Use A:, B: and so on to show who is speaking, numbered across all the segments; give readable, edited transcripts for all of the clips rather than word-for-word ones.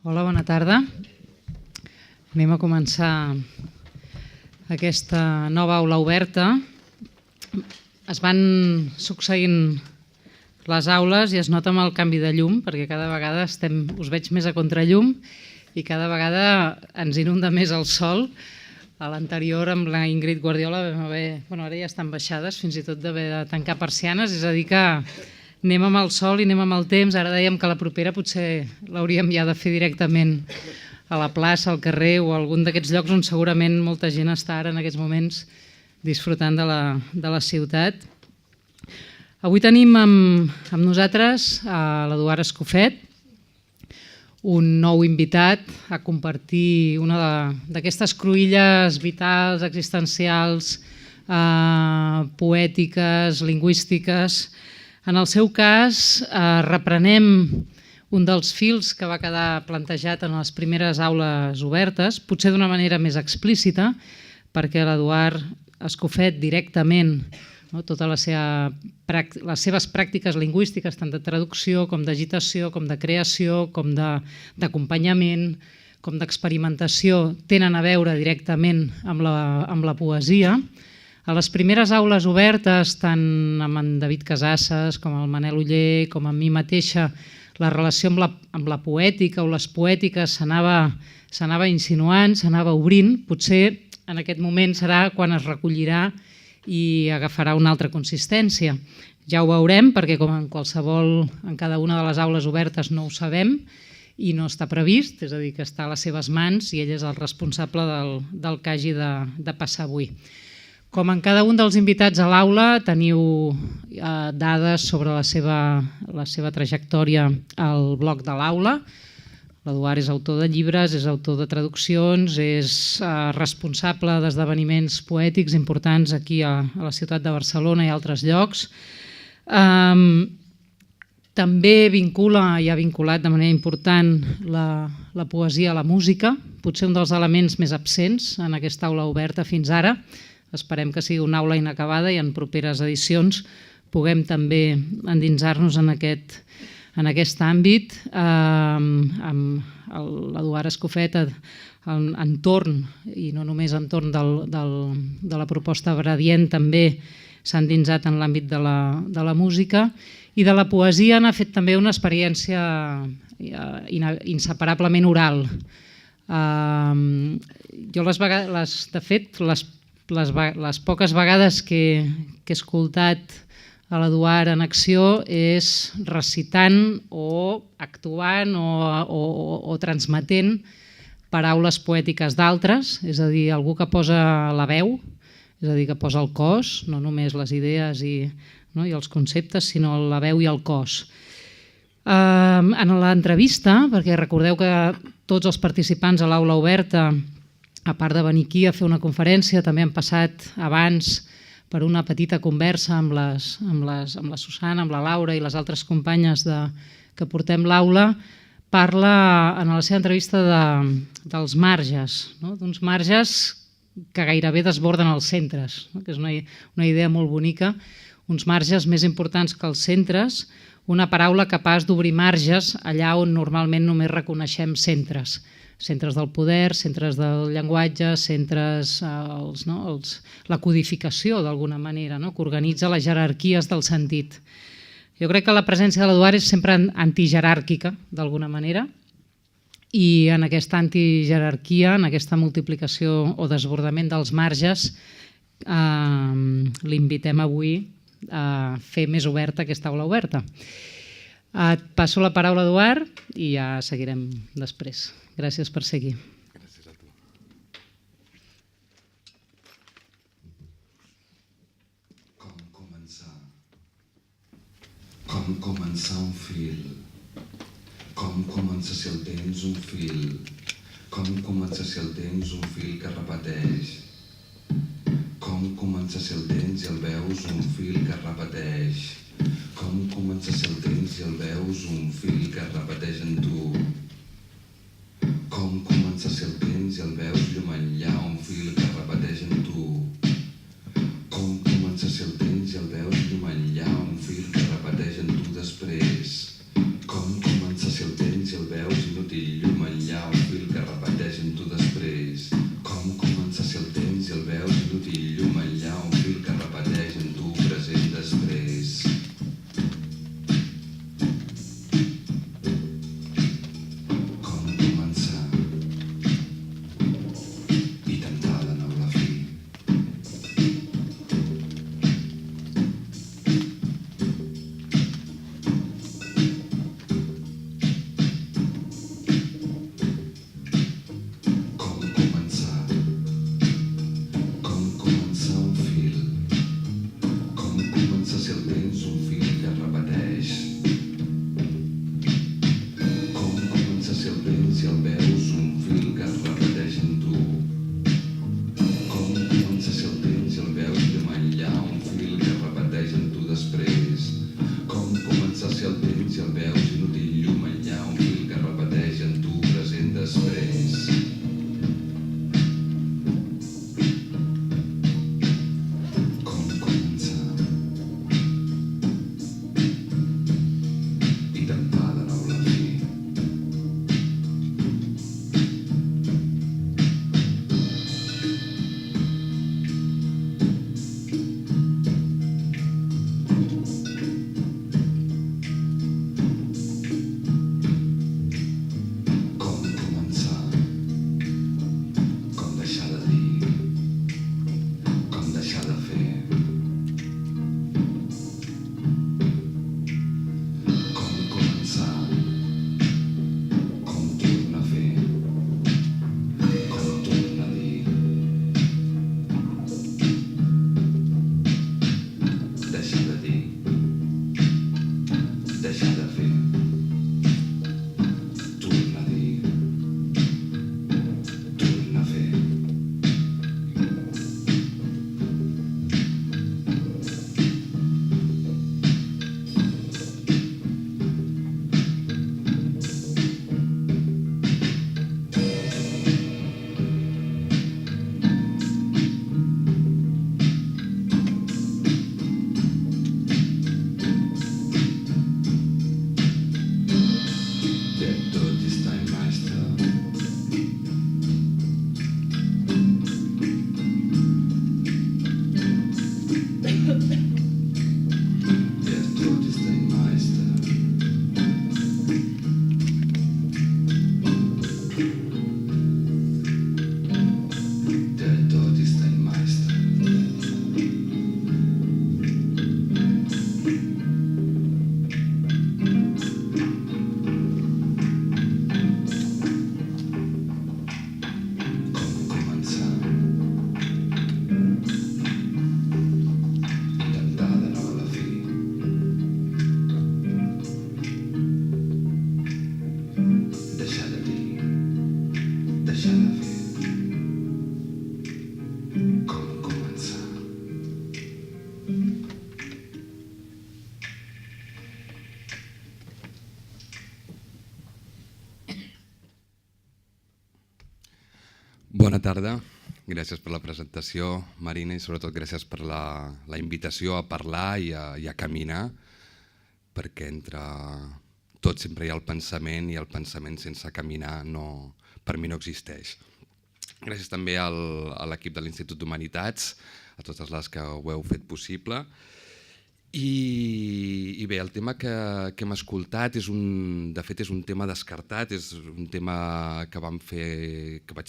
A: Hola, bona tarda. Anem a començar aquesta nova aula oberta. Es van succeint les aules i es nota amb el canvi de llum, perquè cada vegada us veig més a contrallum i cada vegada ens inunda més el sol. A l'anterior, amb la Ingrid Guardiola, ara ja estan baixades, fins i tot d'haver de tancar persianes, és a dir que anem amb el sol i anem amb el temps. Ara dèiem que la propera potser l'hauríem ja de fer directament a la plaça, al carrer o a algun d'aquests llocs on segurament molta gent està ara en aquests moments disfrutant de la ciutat. Avui tenim amb nosaltres l'Eduard Escofet, un nou invitat a compartir una d'aquestes cruïlles vitals, existencials, poètiques, lingüístiques. En el seu cas, reprenem un dels fils que va quedar plantejat en les primeres aules obertes, potser d'una manera més explícita, perquè l'Eduard Escofet directament, totes les seves pràctiques lingüístiques, tant de traducció com d'agitació, com de creació, com d'acompanyament, com d'experimentació, tenen a veure directament amb la poesia. A les primeres aules obertes, tant amb en David Casasses, com amb el Manel Oller, com amb mi mateixa, la relació amb la poètica o les poètiques s'anava insinuant, s'anava obrint. Potser en aquest moment serà quan es recollirà i agafarà una altra consistència. Ja ho veurem, perquè com en cada una de les aules obertes no ho sabem i no està previst, és a dir, que està a les seves mans i ell és el responsable del que hagi de passar avui. Com en cada un dels invitats a l'aula, teniu dades sobre la seva trajectòria al blog de l'aula. L'Eduard és autor de llibres, és autor de traduccions, és responsable d'esdeveniments poètics importants aquí a la ciutat de Barcelona i altres llocs. També vincula i ha vinculat de manera important la poesia a la música, potser un dels elements més absents en aquesta aula oberta fins ara. Esperem que sigui una aula inacabada i en properes edicions puguem també endinsar-nos en aquest àmbit. Amb l'Eduard Escofet entorn, i no només entorn de la proposta Bradient, també s'ha endinsat en l'àmbit de la música i de la poesia. N'ha fet també una experiència inseparablement oral. Jo, de fet, les poques vegades que he escoltat a l'Eduard en acció és recitant o actuant o transmetent paraules poètiques d'altres, és a dir, algú que posa la veu, és a dir, que posa el cos, no només les idees i els conceptes, sinó la veu i el cos. En l'entrevista, perquè recordeu que tots els participants a l'aula oberta, a part de venir aquí a fer una conferència, també han passat abans per una petita conversa amb la Susana, amb la Laura i les altres companyes que portem l'aula. Parla en la seva entrevista dels marges, d'uns marges que gairebé desborden els centres, que és una idea molt bonica, uns marges més importants que els centres, una paraula capaç d'obrir marges allà on normalment només reconeixem centres. Centres del poder, centres del llenguatge, centres, la codificació d'alguna manera, que organitza les jerarquies del sentit. Jo crec que la presència de l'Eduard és sempre antijeràrquica, d'alguna manera, i en aquesta antijerarquia, en aquesta multiplicació o desbordament dels marges, l'invitem avui a fer més oberta aquesta aula oberta. Et passo la paraula, Eduard, i ja seguirem després. Gràcies per seguir.
B: Gràcies a tu. Com començar un fil? Com començar si el temps un fil? Com començar si el temps un fil que repeteix? Com començar si el tens i el veus un fil que repeteix? Com començar si el tens i el veus un fil que repeteix en tu? Com començar si el tens i el veus llum enllà un fil que repeteix en tu? Com començar si el tens i el veus llum enllà un fil que repeteix en tu després? Com començar si el tens i el veus inútil llum enllà Com començar? Bona tarda, gràcies per la presentació, Marina, i sobretot gràcies per la invitació a parlar i a caminar, perquè entre tot sempre hi ha el pensament i el pensament sense caminar per mi no existeix. Gràcies també a l'equip de l'Institut d'Humanitats, a totes les que ho heu fet possible. I bé, el tema que hem escoltat de fet és un tema descartat, és un tema que vaig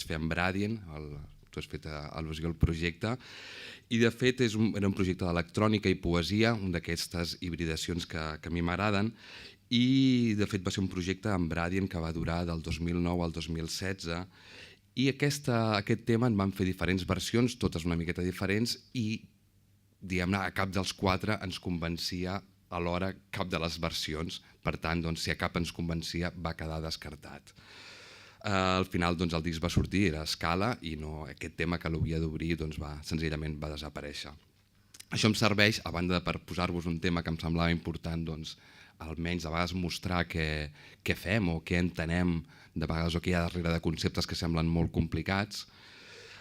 B: fer amb Bradien, tu has fet al·lusió al projecte, i de fet era un projecte d'electrònica i poesia, una d'aquestes hibridacions que a mi m'agraden, i de fet va ser un projecte amb Bradien que va durar del 2009 al 2016, i aquest tema en van fer diferents versions, totes una miqueta diferents, i diguem-ne, a cap dels quatre ens convencia alhora cap de les versions, per tant, si a cap ens convencia va quedar descartat. Al final el disc va sortir, era a escala, i aquest tema que l'havia d'obrir senzillament va desaparèixer. Això em serveix, a banda per posar-vos un tema que em semblava important, almenys a vegades mostrar què fem o què entenem de vegades o què hi ha darrere de conceptes que semblen molt complicats.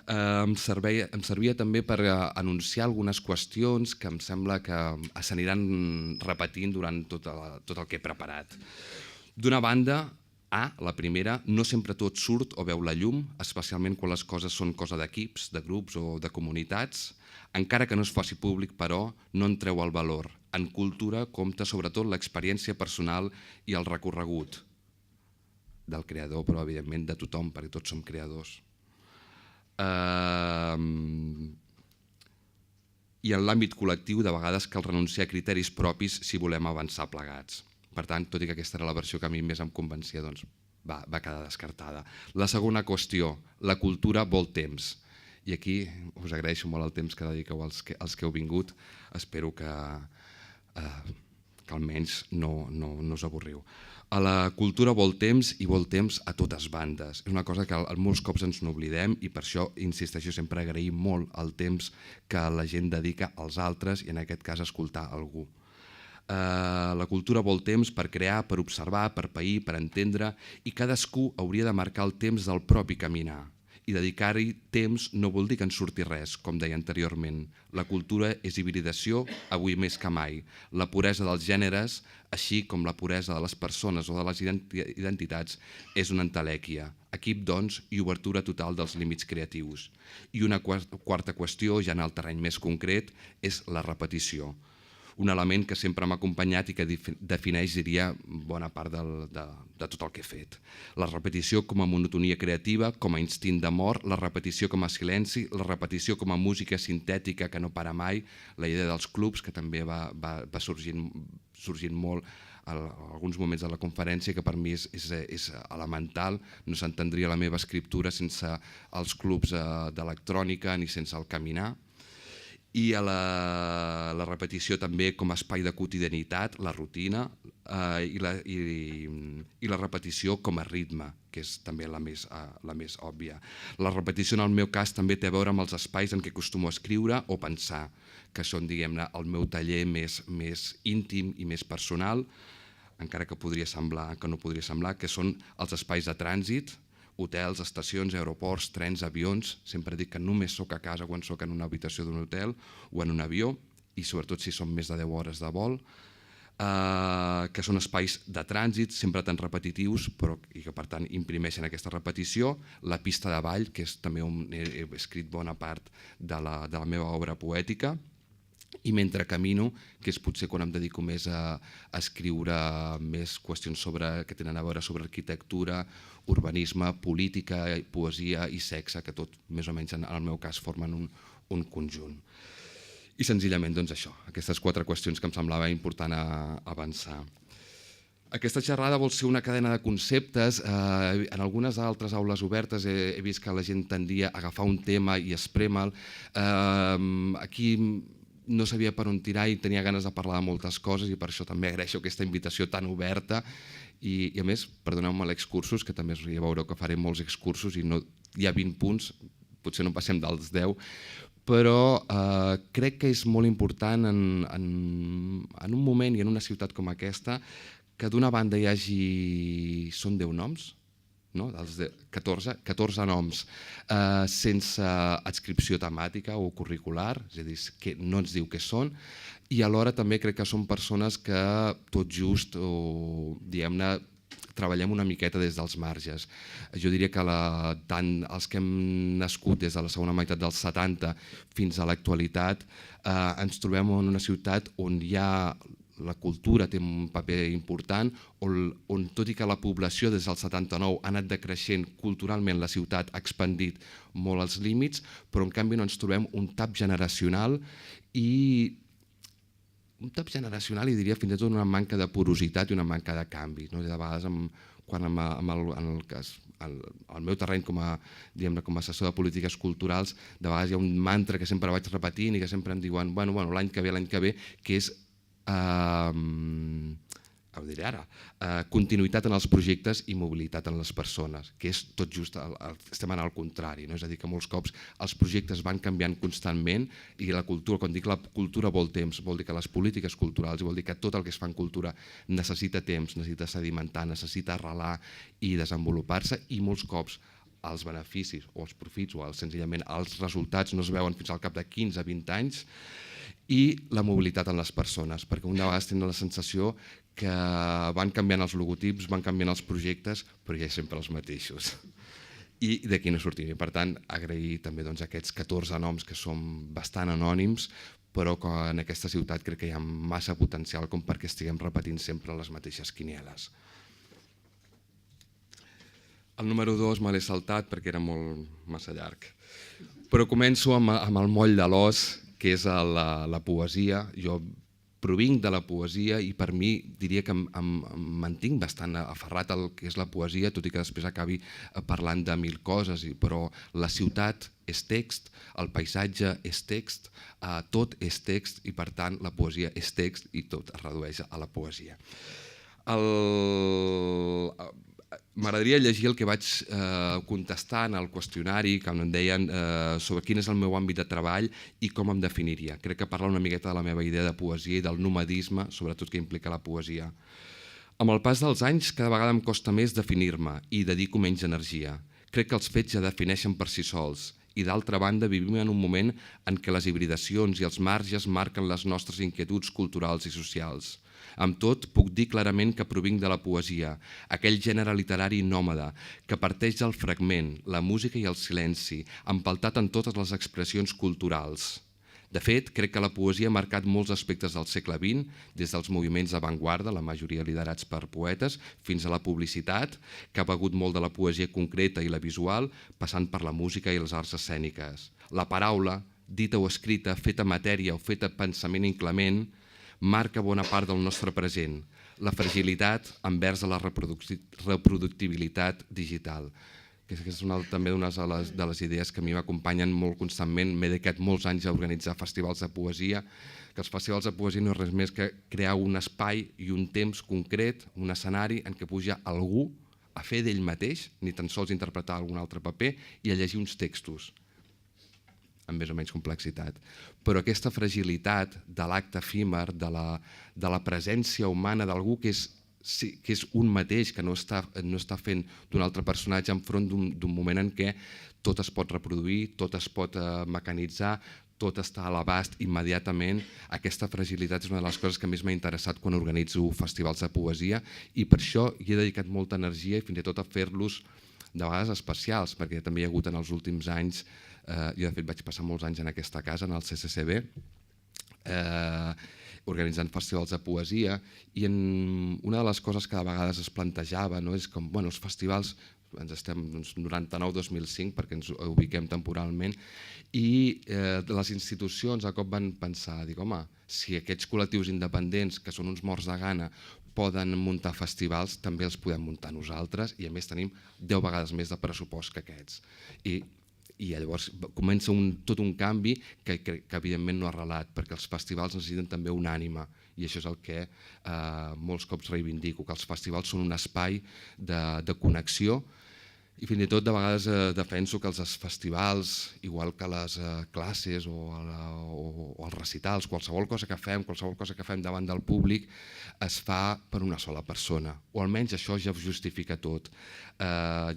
B: Em servia també per anunciar algunes qüestions que em sembla que s'aniran repetint durant tot el que he preparat. D'una banda, la primera, no sempre tot surt o veu la llum, especialment quan les coses són cosa d'equips, de grups o de comunitats. Encara que no es faci públic, però, no en treu el valor. En cultura compta sobretot l'experiència personal i el recorregut del creador, però evidentment de tothom, perquè tots som creadors. I en l'àmbit col·lectiu, de vegades cal renunciar a criteris propis si volem avançar plegats. Per tant, tot i que aquesta era la versió que a mi més em convencia, va quedar descartada. La segona qüestió, la cultura vol temps. I aquí us agraeixo molt el temps que dediqueu als que heu vingut. Espero que almenys no us avorriu. A la cultura vol temps i vol temps a totes bandes. És una cosa que molts cops ens n'oblidem i per això insisteixo sempre a agrair molt el temps que la gent dedica als altres i en aquest cas a escoltar algú. La cultura vol temps per crear, per observar, per pair, per entendre i cadascú hauria de marcar el temps del propi caminar. I dedicar-hi temps no vol dir que en surti res, com deia anteriorment. La cultura és hibridació, avui més que mai. La puresa dels gèneres, així com la puresa de les persones o de les identitats, és una entelèquia. Equip, doncs, i obertura total dels límits creatius. I una quarta qüestió, ja en el terreny més concret, és la repetició. Un element que sempre m'ha acompanyat i que defineix, diria, bona part de tot el que he fet. La repetició com a monotonia creativa, com a instint de mort, la repetició com a silenci, la repetició com a música sintètica que no para mai, la idea dels clubs, que també va sorgint molt en alguns moments de la conferència, que per mi és elemental. No s'entendria la meva escriptura sense els clubs d'electrònica ni sense el caminar. I a la repetició també com a espai de quotidianitat, la rutina, i la repetició com a ritme, que és també la més òbvia. La repetició en el meu cas també té a veure amb els espais en què acostumo a escriure o pensar, que són, diguem-ne, el meu taller més íntim i més personal, encara que no podria semblar, que són els espais de trànsit, hotels, estacions, aeroports, trens, avions. Sempre dic que només soc a casa quan soc en una habitació d'un hotel o en un avió, i sobretot si són més de 10 hores de vol, que són espais de trànsit, sempre tan repetitius, i que per tant imprimeixen aquesta repetició. La pista de ball, que és també on he escrit bona part de la meva obra poètica, i mentre camino, que és potser quan em dedico més a escriure més qüestions que tenen a veure sobre arquitectura, urbanisme, política, poesia i sexe, que tot més o menys en el meu cas formen un conjunt. I senzillament doncs això, aquestes 4 qüestions que em semblava important avançar. Aquesta xerrada vol ser una cadena de conceptes. En algunes altres aules obertes he vist que la gent tendia a agafar un tema i esprema'l. Aquí no sabia per on tirar i tenia ganes de parlar de moltes coses, i per això també agraeixo aquesta invitació tan oberta. I a més, perdoneu-me l'excursus, que també ja veureu que faré molts excursos i hi ha 20 punts,
C: potser no passem dels 10, però crec que és molt important en un moment i en una ciutat com aquesta que d'una banda hi hagi, són 10 noms, no? 14 noms sense adscripció temàtica o curricular, és a dir, que no ens diu què són, i alhora també crec que són persones que tot just, diguem-ne, treballem una miqueta des dels marges. Jo diria que tant els que hem nascut des de la segona meitat dels 70 fins a l'actualitat ens trobem en una ciutat on hi ha la cultura té un paper important, on tot i que la població des del 79 ha anat decreixent culturalment, la ciutat ha expandit molt els límits, però en canvi no ens trobem un tap generacional i diria fins i tot una manca de porositat i una manca de canvi. De vegades, quan al meu terreny com a assessor de polítiques culturals, de vegades hi ha un mantra que sempre vaig repetint i que sempre em diuen l'any que ve, que és ho diré ara, continuïtat en els projectes i mobilitat en les persones, que és tot just, estem anant al contrari, no? És a dir, que molts cops els projectes van canviant constantment i la cultura, quan dic la cultura vol temps, vol dir que les polítiques culturals, vol dir que tot el que es fa en cultura necessita temps, necessita sedimentar, necessita arrelar i desenvolupar-se, i molts cops els beneficis o els profits o senzillament els resultats no es veuen fins al cap de 15-20 anys, i la mobilitat en les persones, perquè un de vegades tenen la sensació que van canviant els logotips, van canviant els projectes, però hi ha sempre els mateixos. I d'aquí no sortim. I per tant, agrair també aquests 14 noms que són bastant anònims, però que en aquesta ciutat crec que hi ha massa potencial com perquè estiguem repetint sempre les mateixes quinieles. El número 2 me l'he saltat perquè era massa llarg. Però començo amb el moll de l'os, que és la poesia. Jo provinc de la poesia i per mi diria que em mantinc bastant aferrat al que és la poesia, tot i que després acabi parlant de mil coses, però la ciutat és text, el paisatge és text, tot és text i per tant la poesia és text i tot es redueix a la poesia. M'agradaria llegir el que vaig contestar en el qüestionari que em deien sobre quin és el meu àmbit de treball i com em definiria. Crec que parla una miqueta de la meva idea de poesia i del nomadisme, sobretot que implica la poesia. Amb el pas dels anys cada vegada em costa més definir-me i dedico menys energia. Crec que els fets ja defineixen per si sols i d'altra banda vivim en un moment en què les hibridacions i els marges marquen les nostres inquietuds culturals i socials. Amb tot, puc dir clarament que provinc de la poesia, aquell gènere literari nòmada que parteix del fragment, la música i el silenci, empeltat en totes les expressions culturals. De fet, crec que la poesia ha marcat molts aspectes del segle XX, des dels moviments d'avantguarda, la majoria liderats per poetes, fins a la publicitat, que ha begut molt de la poesia concreta i la visual, passant per la música i les arts escèniques. La paraula, dita o escrita, feta matèria o feta pensament inclement, marca bona part del nostre present, la fragilitat envers la reproductibilitat digital. Aquesta és també una de les idees que a mi m'acompanyen molt constantment. M'he dedicat molts anys a organitzar festivals de poesia, que els festivals de poesia no és res més que crear un espai i un temps concret, un escenari en què puja algú a fer d'ell mateix, ni tan sols interpretar algun altre paper, i a llegir uns textos amb més o menys complexitat. Però aquesta fragilitat de l'acte efímer, de la presència humana d'algú que és un mateix, que no està fent d'un altre personatge enfront d'un moment en què tot es pot reproduir, tot es pot mecanitzar, tot està a l'abast immediatament. Aquesta fragilitat és una de les coses que més m'ha interessat quan organitzo festivals de poesia i per això hi he dedicat molta energia i fins i tot a fer-los de vegades especials, perquè també hi ha hagut en els últims anys, jo de fet vaig passar molts anys en aquesta casa, en el CCCB, organitzant festivals de poesia, i una de les coses que de vegades es plantejava és com els festivals, ens estem 99-2005 perquè ens ubiquem temporalment, i les institucions a cop van pensar, home, si aquests col·lectius independents que són uns morts de gana poden muntar festivals, també els podem muntar nosaltres i a més tenim 10 vegades més de pressupost que aquests. I llavors comença tot un canvi que evidentment no ha arrelat, perquè els festivals necessiten també una ànima i això és el que molts cops reivindico, que els festivals són un espai de connexió I fins i tot de vegades defenso que els festivals, igual que les classes o els recitals, qualsevol cosa que fem davant del públic es fa per una sola persona, o almenys això ja ho justifica tot.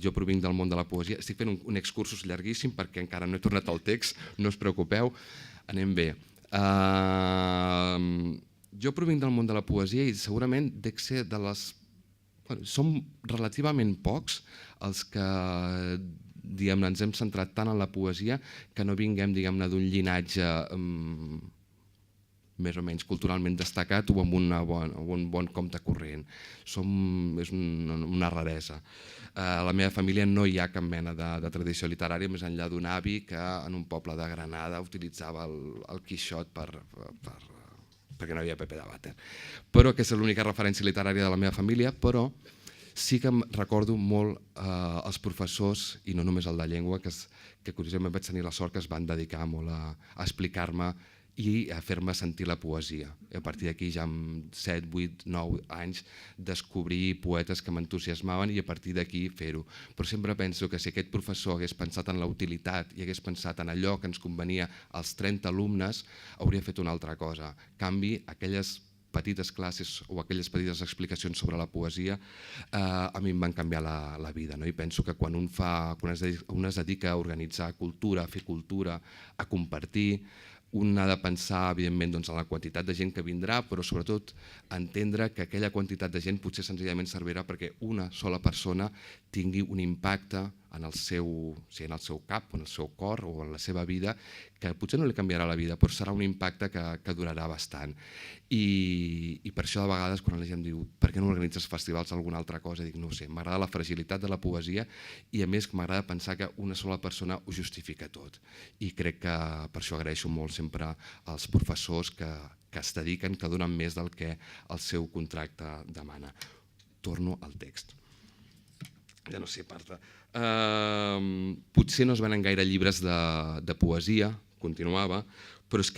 C: Jo provinc del món de la poesia, estic fent un excursus llarguíssim perquè encara no he tornat al text, no us preocupeu, anem bé. Jo provinc del món de la poesia i segurament dec ser de les... Som relativament pocs els que ens hem centrat tant en la poesia que no vinguem d'un llinatge més o menys culturalment destacat o amb un bon compte corrent. És una raresa. A la meva família no hi ha cap mena de tradició literària més enllà d'un avi que en un poble de Granada utilitzava el Quixot perquè no hi havia Pepe de Vàter. Però aquesta és l'única referència literària de la meva família, però sí que em recordo molt els professors, i no només el de llengua, que curiosament vaig tenir la sort que es van dedicar molt a explicar-me i a fer-me sentir la poesia. I a partir d'aquí ja amb 7, 8, 9 anys descobrir poetes que m'entusiasmaven i a partir d'aquí fer-ho. Però sempre penso que si aquest professor hagués pensat en la utilitat i hagués pensat en allò que ens convenia als 30 alumnes, hauria fet una altra cosa. En canvi, aquelles petites classes o aquelles petites explicacions sobre la poesia a mi em van canviar la vida. I penso que quan un es dedica a organitzar cultura, a fer cultura, a compartir, un ha de pensar, evidentment, en la quantitat de gent que vindrà, però sobretot entendre que aquella quantitat de gent potser senzillament servirà perquè una sola persona tingui un impacte en el seu cap, en el seu cor o en la seva vida, que potser no li canviarà la vida, però serà un impacte que durarà bastant. I per això de vegades quan la gent diu per què no organitzes festivals o alguna altra cosa, dic no ho sé, m'agrada la fragilitat de la poesia i a més m'agrada pensar que una sola persona ho justifica tot. I crec que per això agraeixo molt sempre als professors que es dediquen, que donen més del que el seu contracte demana. Torno al text. Ja no sé, parta. Potser no es venen gaire llibres de poesia, continuava, però és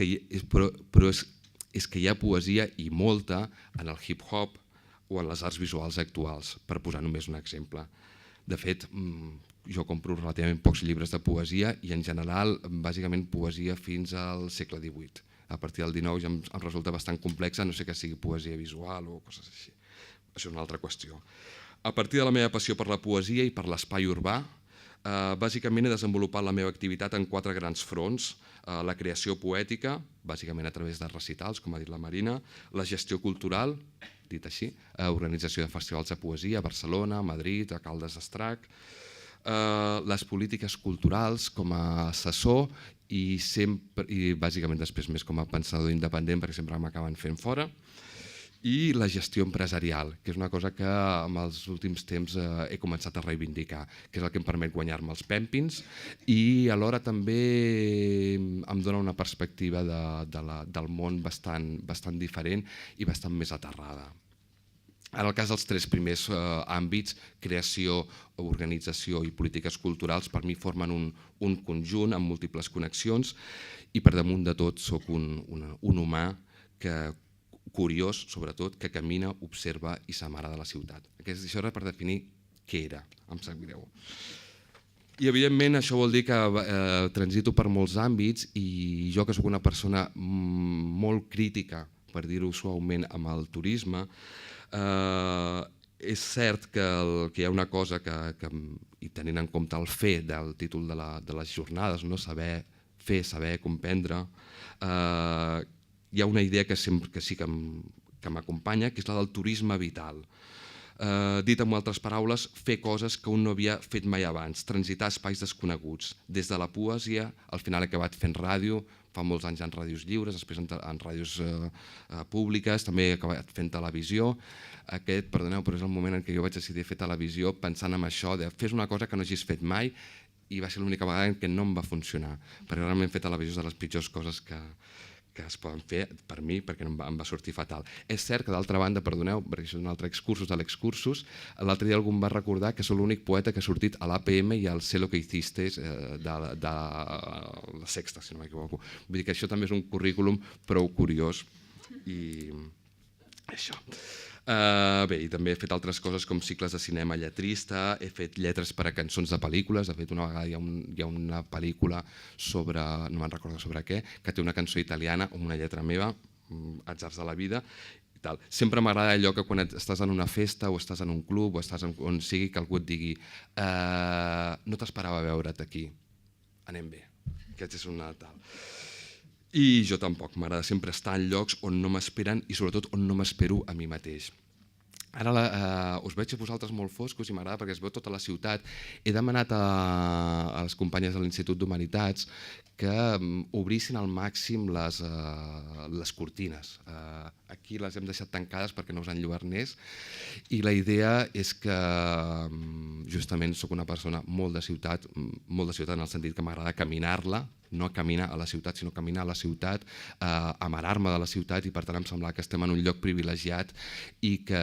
C: que hi ha poesia i molta en el hip-hop o en les arts visuals actuals, per posar només un exemple. De fet, jo compro relativament pocs llibres de poesia i en general, bàsicament, poesia fins al segle XVIII. A partir del XIX ja em resulta bastant complexa, no sé que sigui poesia visual o coses així. Això és una altra qüestió. A partir de la meva passió per la poesia i per l'espai urbà, bàsicament he desenvolupat la meva activitat en 4 grans fronts. La creació poètica, bàsicament a través de recitals, com ha dit la Marina, la gestió cultural, dit així, organització de festivals de poesia a Barcelona, a Madrid, a Caldes d'Estrac, les polítiques culturals com a assessor i bàsicament després més com a pensador independent perquè sempre m'acaben fent fora, i la gestió empresarial, que és una cosa que en els últims temps he començat a reivindicar, que és el que em permet guanyar-me els pèmpins i alhora també em dona una perspectiva del món bastant diferent i bastant més aterrada. En el cas dels 3 primers àmbits, creació, organització i polítiques culturals, per mi formen un conjunt amb múltiples connexions i per damunt de tot soc un humà curiós, sobretot, que camina, observa i s'amara de la ciutat. Això era per definir què era, em sap greu. I evidentment això vol dir que transito per molts àmbits i jo que sóc una persona molt crítica, per dir-ho suaument, amb el turisme, és cert que hi ha una cosa i tenint en compte el fer del títol de les jornades, saber fer, saber comprendre, hi ha una idea que sí que m'acompanya, que és la del turisme vital. Dit amb altres paraules, fer coses que un no havia fet mai abans, transitar espais desconeguts. Des de la poesia, al final he acabat fent ràdio, fa molts anys en ràdios lliures, després en ràdios públiques, també he acabat fent televisió. Perdoneu, però és el moment en què jo vaig decidir fer televisió pensant en això, de fes una cosa que no hagis fet mai, i va ser l'única vegada en què no em va funcionar, perquè realment fer televisió és de les pitjors coses que es poden fer per mi, perquè em va sortir fatal. És cert que d'altra banda, perdoneu, perquè això és un altre excursus de l'excursus, l'altre dia algú em va recordar que sóc l'únic poeta que ha sortit a l'APM i al Sé lo que hiciste de la Sexta, si no m'equivoco. Vull dir que això també és un currículum prou curiós i Això. Bé, i també he fet altres coses com cicles de cinema lletrista, he fet lletres per a cançons de pel·lícules, de fet una vegada hi ha una pel·lícula sobre, no me'n recordo sobre què, que té una cançó italiana amb una lletra meva, atzars de la vida, i tal. Sempre m'agrada allò que quan estàs en una festa o estàs en un club o estàs on sigui que algú et digui no t'esperava veure't aquí, anem bé, aquest és una tal. I jo tampoc, m'agrada sempre estar en llocs on no m'esperen i sobretot on no m'espero a mi mateix. Ara us veig a vosaltres molt foscos i m'agrada perquè es veu tota la ciutat. He demanat a les companyes de l'Institut d'Humanitats que obrissin al màxim les cortines. Aquí les hem deixat tancades perquè no us enlluernés i la idea és que justament sóc una persona molt de ciutat en el sentit que m'agrada caminar-la, no caminar a la ciutat, sinó caminar a la ciutat, amarar-me de la ciutat i per tant em sembla que estem en un lloc privilegiat i que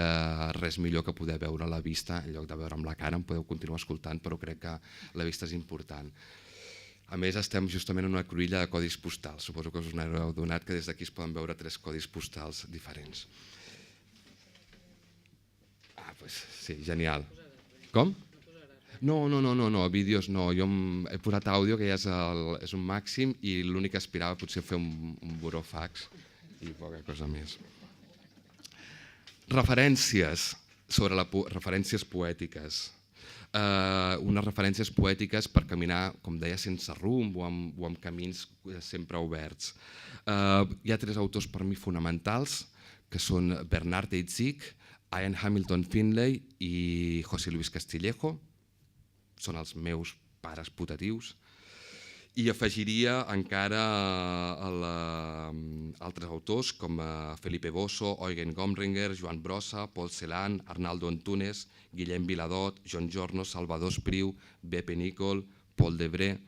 C: res millor que poder veure la vista en lloc de veure amb la cara, em podeu continuar escoltant, però crec que la vista és important. A més, estem justament en una cruïlla de codis postals. Suposo que us n'heu adonat que des d'aquí es poden veure 3 codis postals diferents. Doncs sí, genial. Com? No, vídeos no. Jo he posat àudio, que ja és un màxim, i l'únic que aspirava potser fer un burofax i poca cosa més. Referències referències poètiques. Unes referències poètiques per caminar, com deia, sense rumb o amb camins sempre oberts. Hi ha 3 autors per mi fonamentals, que són Bernard Heidsieck, Ian Hamilton Finlay i José Luis Castillejo. Són els meus pares putatius. I afegiria encara altres autors com Felipe Bosso, Eugen Gomringer, Joan Brossa, Paul Celan, Arnaldo Antunes, Guillem Viladot, John Giorno, Salvador Espriu, Beppe Nicol, Paul Debré.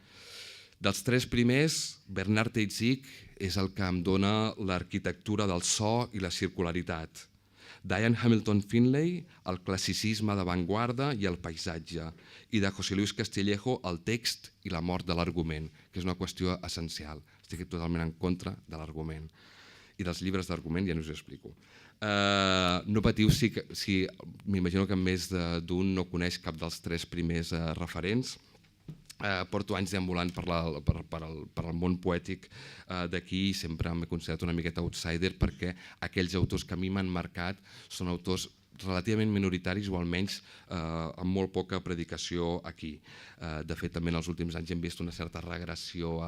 C: Dels 3 primers, Bernard Heidsieck és el que em dona l'arquitectura del so i la circularitat. D'Ian Hamilton Finlay, el classicisme d'avantguarda i el paisatge, i de José Luis Castillejo, el text i la mort de l'argument, que és una qüestió essencial. Estic totalment en contra de l'argument. I dels llibres d'argument ja no us ho explico. No patiu si m'imagino que més d'un no coneix cap dels 3 primers referents. Porto anys deambulant per el món poètic d'aquí i sempre m'he considerat una miqueta outsider perquè aquells autors que a mi m'han marcat són autors relativament minoritaris o almenys amb molt poca predicació aquí. De fet, també en els últims anys hem vist una certa regressió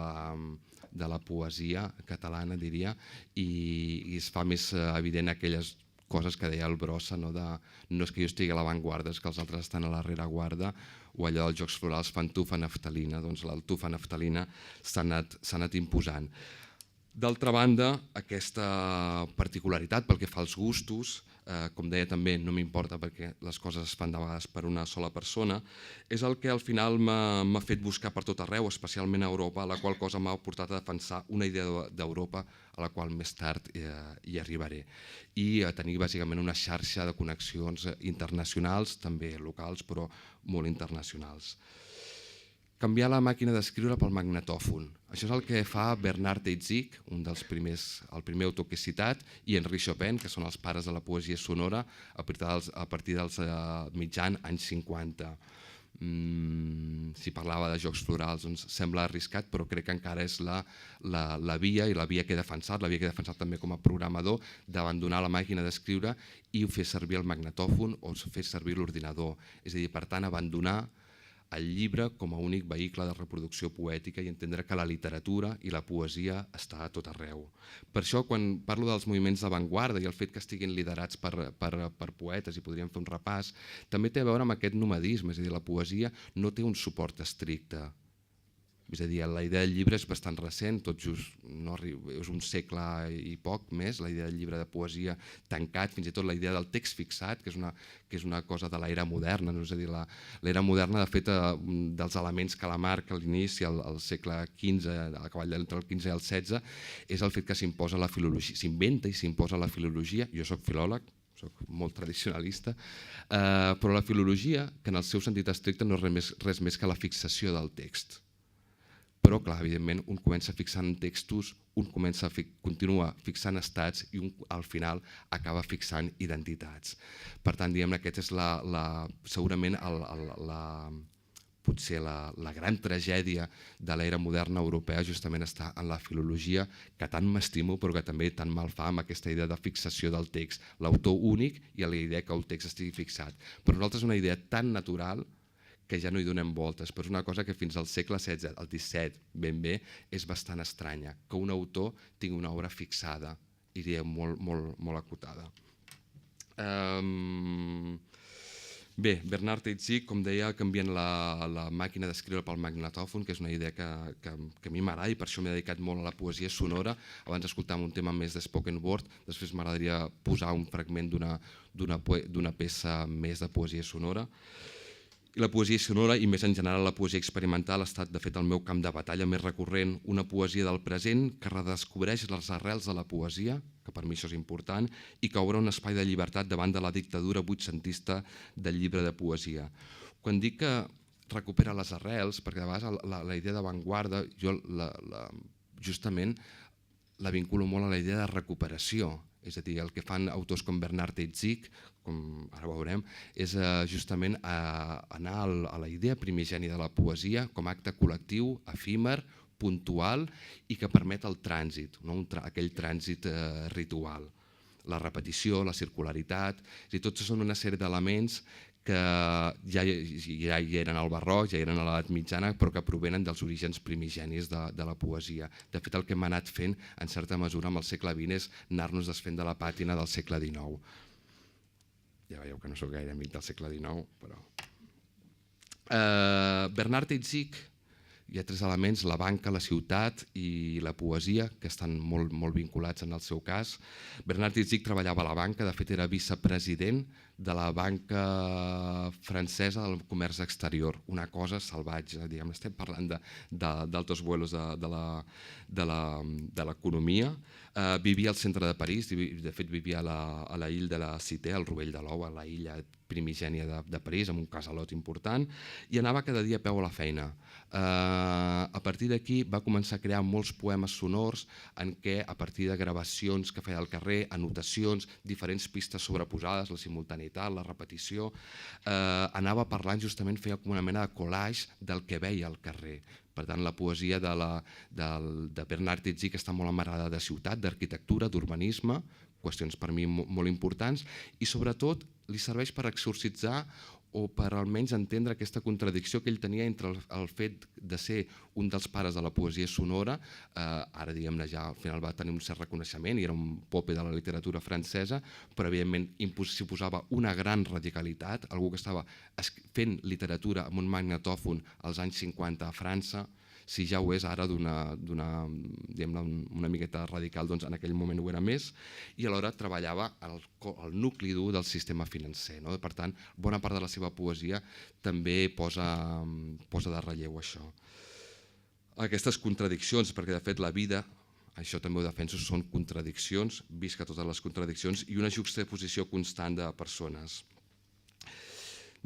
C: de la poesia catalana, diria, i es fa més evident aquelles coses que deia el Brossa, no és que jo estigui a l'avantguarda, és que els altres estan a la rereguarda, o allò dels Jocs Florals fan tufa naftalina, doncs el tufa naftalina s'ha anat imposant. D'altra banda, aquesta particularitat pel que fa als gustos, com deia també, no m'importa perquè les coses es fan de vegades per una sola persona, és el que al final m'ha fet buscar per tot arreu, especialment a Europa, la qual cosa m'ha portat a defensar una idea d'Europa a la qual més tard hi arribaré, i a tenir bàsicament una xarxa de connexions internacionals, també locals, però molt internacionals. Canviar la màquina d'escriure pel magnetòfon. Això és el que fa Bernard Heidsieck, el primer autor que he citat, i Henri Chopin, que són els pares de la poesia sonora a partir dels mitjans anys 50. Si parlava de jocs florals, doncs sembla arriscat, però crec que encara és la via i la via que he defensat, també com a programador, d'abandonar la màquina d'escriure i fer servir el magnetòfon o fer servir l'ordinador. És a dir, per tant, abandonar el llibre com a únic vehicle de reproducció poètica i entendre que la literatura i la poesia està a tot arreu. Per això, quan parlo dels moviments d'avantguarda i el fet que estiguin liderats per poetes, i podríem fer un repàs, també té a veure amb aquest nomadisme, és a dir, la poesia no té un suport estricte. És a dir, la idea del llibre és bastant recent, tot just és un segle i poc més, la idea del llibre de poesia tancat, fins i tot la idea del text fixat, que és una cosa de l'era moderna. És a dir, l'era moderna, de fet, dels elements que la marca a l'inici, al segle XV, a cavall entre el XV i el XVI, és el fet que s'imposa la filologia, s'inventa i s'imposa la filologia. Jo soc filòleg, soc molt tradicionalista, però la filologia, que en el seu sentit estricte no és res més que la fixació del text. però clar, evidentment un comença fixant textos, un continua fixant estats i un al final acaba fixant identitats. Per tant, diguem-ne, aquesta és segurament potser la gran tragèdia de l'era moderna europea justament està en la filologia, que tant m'estimo però que també tant mal fa amb aquesta idea de fixació del text, l'autor únic i la idea que el text estigui fixat. Per nosaltres és una idea tan natural que ja no hi donem voltes, però és una cosa que fins al segle XVI, al XVII, ben bé, és bastant estranya, que un autor tingui una obra fixada, i diria molt acotada. Bé, Bernard Heidsieck, com deia, canviant la màquina d'escriure pel magnetòfon, que és una idea que a mi m'agrada i per això m'he dedicat molt a la poesia sonora. Abans escoltàvem un tema més de spoken word, després m'agradaria posar un fragment d'una peça més de poesia sonora. I la poesia sonora, i més en general la poesia experimental, ha estat de fet el meu camp de batalla més recurrent, una poesia del present que redescobreix les arrels de la poesia, que per mi això és important, i que obre un espai de llibertat davant de la dictadura vuitcentista del llibre de poesia. Quan dic que recupera les arrels, perquè de vegades la idea d'avantguarda jo justament la vinculo molt a la idea de recuperació. És a dir, el que fan autors com Bernard Heidsieck, com ara veurem, és justament anar a la idea primigènia de la poesia com a acte col·lectiu, efímer, puntual i que permet el trànsit, aquell trànsit ritual. La repetició, la circularitat, tots són una sèrie d'elements que ja eren al barroc, ja eren a l'edat mitjana, però que provenen dels orígens primigenis de la poesia. De fet, el que hem anat fent, en certa mesura, amb el segle XX és anar-nos desfent de la pàtina del segle XIX. Ja veieu que no soc gaire amic del segle XIX, però... Bernard Heidsieck, hi ha tres elements, la banca, la ciutat i la poesia, que estan molt vinculats en el seu cas. Bernard Heidsieck treballava a la banca, de fet era vicepresident de la banca francesa del comerç exterior, una cosa salvatge, diguem, estem parlant d'altos vuelos de l'economia. Vivia al centre de París, de fet vivia a la illa de la Cité, al Rovell de l'Ou, a la illa primigènia de París, amb un casalot important, i anava cada dia a peu a la feina. A partir d'aquí va començar a crear molts poemes sonors en què, a partir de gravacions que feia al carrer, anotacions, diferents pistes sobreposades, la simultaneïtat, la repetició, anava parlant, justament feia com una mena de collage del que veia al carrer. Per tant, la poesia de Bernard Heidsieck està molt amarrada de ciutat, d'arquitectura, d'urbanisme, qüestions per mi molt importants, i sobretot li serveix per exorcitzar o per almenys entendre aquesta contradicció que ell tenia entre el fet de ser un dels pares de la poesia sonora, ara diguem-ne ja al final va tenir un cert reconeixement i era un pope de la literatura francesa, però evidentment s'hi posava una gran radicalitat, algú que estava fent literatura amb un magnetòfon als anys 50 a França, si ja ho és ara una miqueta radical, doncs en aquell moment ho era més, i alhora treballava el nucli dur del sistema financer. Per tant, bona part de la seva poesia també posa de relleu això. Aquestes contradiccions, perquè de fet la vida, això també ho defenso, són contradiccions, visca totes les contradiccions, i una juxtaposició constant de persones.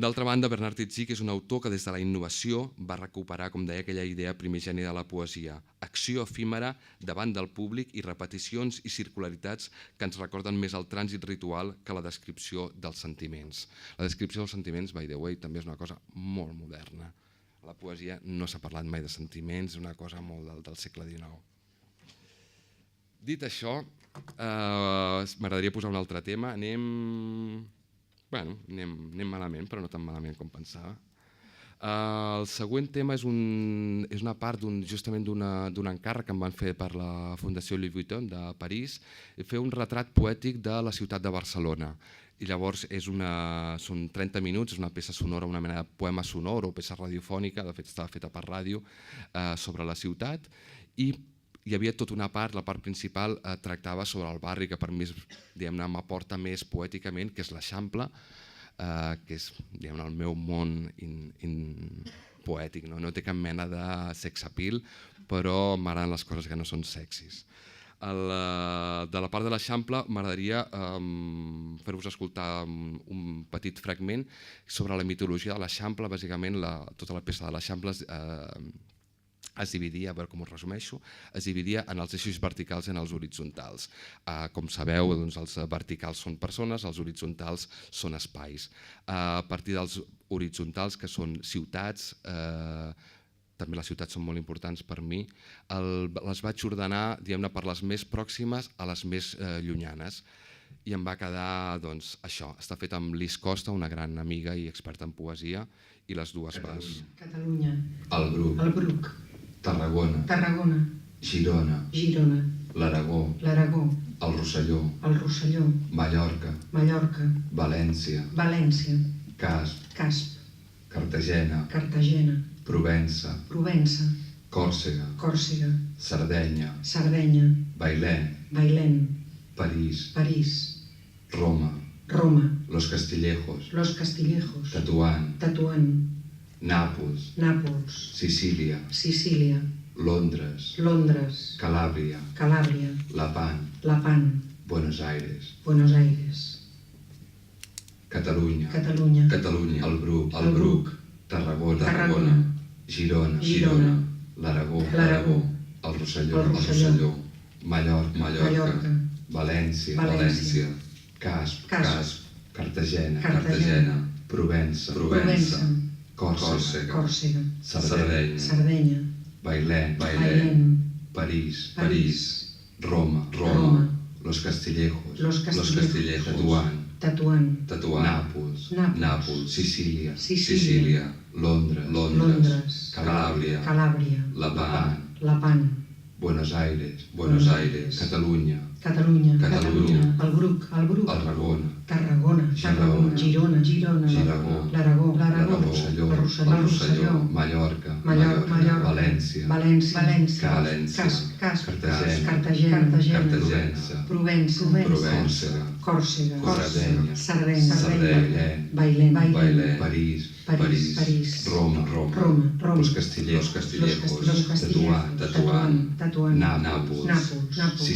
C: D'altra banda, Bernard Heidsieck és un autor que des de la innovació va recuperar, com deia, aquella idea primigènia de la poesia, acció efímera davant del públic i repeticions i circularitats que ens recorden més el trànsit ritual que la descripció dels sentiments. La descripció dels sentiments, by the way, també és una cosa molt moderna. A la poesia no s'ha parlat mai de sentiments, és una cosa molt del segle XIX. Dit això, m'agradaria posar un altre tema. Anem malament, però no tan malament com pensava. El següent tema és una part justament d'un encàrrec que em van fer per la Fundació Louis Vuitton de París, fer un retrat poètic de la ciutat de Barcelona. I llavors són 30 minuts, és una peça sonora, una mena de poema sonor o peça radiofònica, de fet estava feta per ràdio, sobre la ciutat, i hi havia tota una part, la part principal tractava sobre el barri que per mi m'aporta més poèticament, que és l'Eixample, que és el meu món poètic. No té cap mena de sex appeal, però m'agraden les coses que no són sexis. De la part de l'Eixample m'agradaria fer-vos escoltar un petit fragment sobre la mitologia de l'Eixample. Bàsicament tota la peça de l'Eixample es dividia, a veure com ho resumeixo, es dividia en els eixos verticals i en els horitzontals. Com sabeu, doncs, els verticals són persones, els horitzontals són espais. A partir dels horitzontals, que són ciutats, també les ciutats són molt importants per mi, les vaig ordenar, diguem-ne, per les més pròximes a les més llunyanes. I em va quedar, doncs, això. Està fet amb Lis Costa, una gran amiga i experta en poesia, i les dues parts.
D: Catalunya.
B: El Bruc.
D: Tarragona.
B: Girona. L'Aragó. El Rosselló. Mallorca. València. Casp. Cartagena. Provença. Còrsega. Sardenya. Bailén. París. Roma. Los Castillejos. Tatuán. Nàpols. Sicília. Londres. Calàbria. Lapán. Buenos Aires. Catalunya. El Bruc. Tarragona. Girona. l'Aragó, el Rosselló, Mallorca, València, Casp, Cartagena, Provença, Còrsega, Sardenya, Bailén, París, Roma, Los Castillejos, Tatuán, Nàpols, Sicília, Londres, Calàbria, Lapán, Buenos Aires, Catalunya, el Bruc, Tarragona, Girona, l'Aragó, Rosselló, Mallorca, València, Casp, Cartagena, Provença, Còrsega, Sardenya, Bailén, París, Roma, Los Castillejos, Tatuán, Nàpols,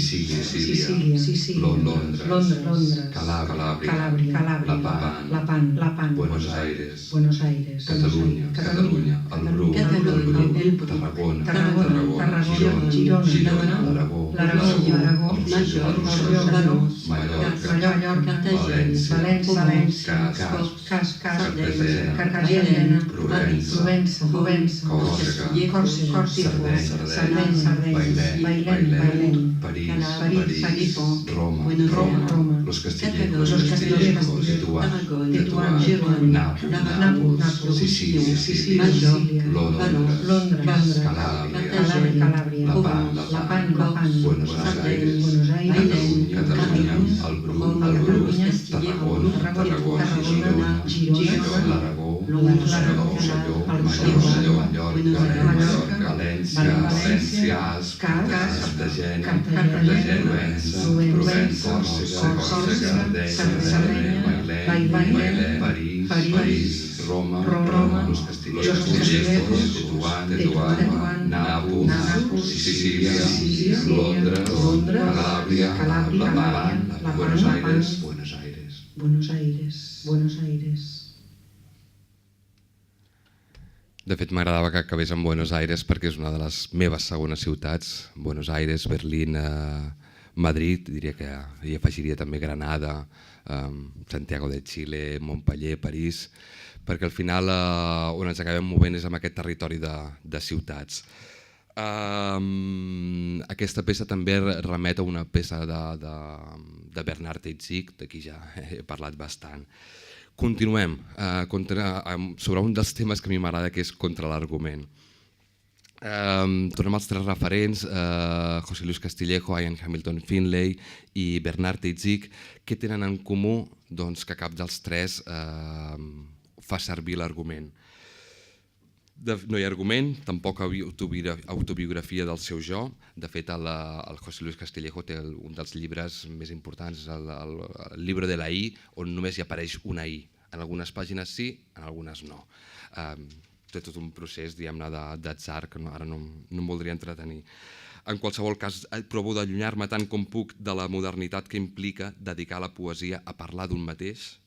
B: Sicília, Londres, Calàbria, Lapán, Buenos Aires, Catalunya, el Bruc, Tarragona, Girona, l'Aragó, Rosselló, Mallorca, València, Casp, Cartagena, Provença, Còrsega, Sardenya, Bailén, París, Roma, Los Castillejos, Tatuán, Nàpols, Sicília, Londres, Calàbria, Lapán, Buenos Aires, Catalunya, el Bruc, Tarragona, Girona, l'Aragó, Rosselló, Mallorca, València, Cartagena, Provença, Còrsega, Sardenya, Bailén, París, Roma, Los Castillejos, Tatuán, Nàpols, Sicília, Londres, Calàbria, Lapán, Buenos Aires.
C: De fet, m'agradava que acabés en Buenos Aires perquè és una de les meves segones ciutats. Buenos Aires, Berlín, Madrid, diria que hi afegiria també Granada, Santiago de Chile, Montpeller, París, perquè al final on ens acabem movent és en aquest territori de ciutats. Aquesta peça també remet a una peça de Bernard Heidsieck, de qui ja he parlat bastant. Continuem sobre un dels temes que a mi m'agrada, que és contra l'argument. Tornem als tres referents, José Luis Castillejo, Ian Hamilton Finlay i Bernard Heidsieck. Què tenen en comú? Doncs que cap dels tres fa servir l'argument. No hi ha argument, tampoc autobiografia del seu jo. De fet, el José Luis Castillejo té un dels llibres més importants, el Libro de la I, on només hi apareix una I. En algunes pàgines sí, en algunes no. Té tot un procés, diguem-ne, d'atzar que ara no em voldria entretenir. En qualsevol cas, provo d'allunyar-me tant com puc de la modernitat que implica dedicar la poesia a parlar d'un mateix,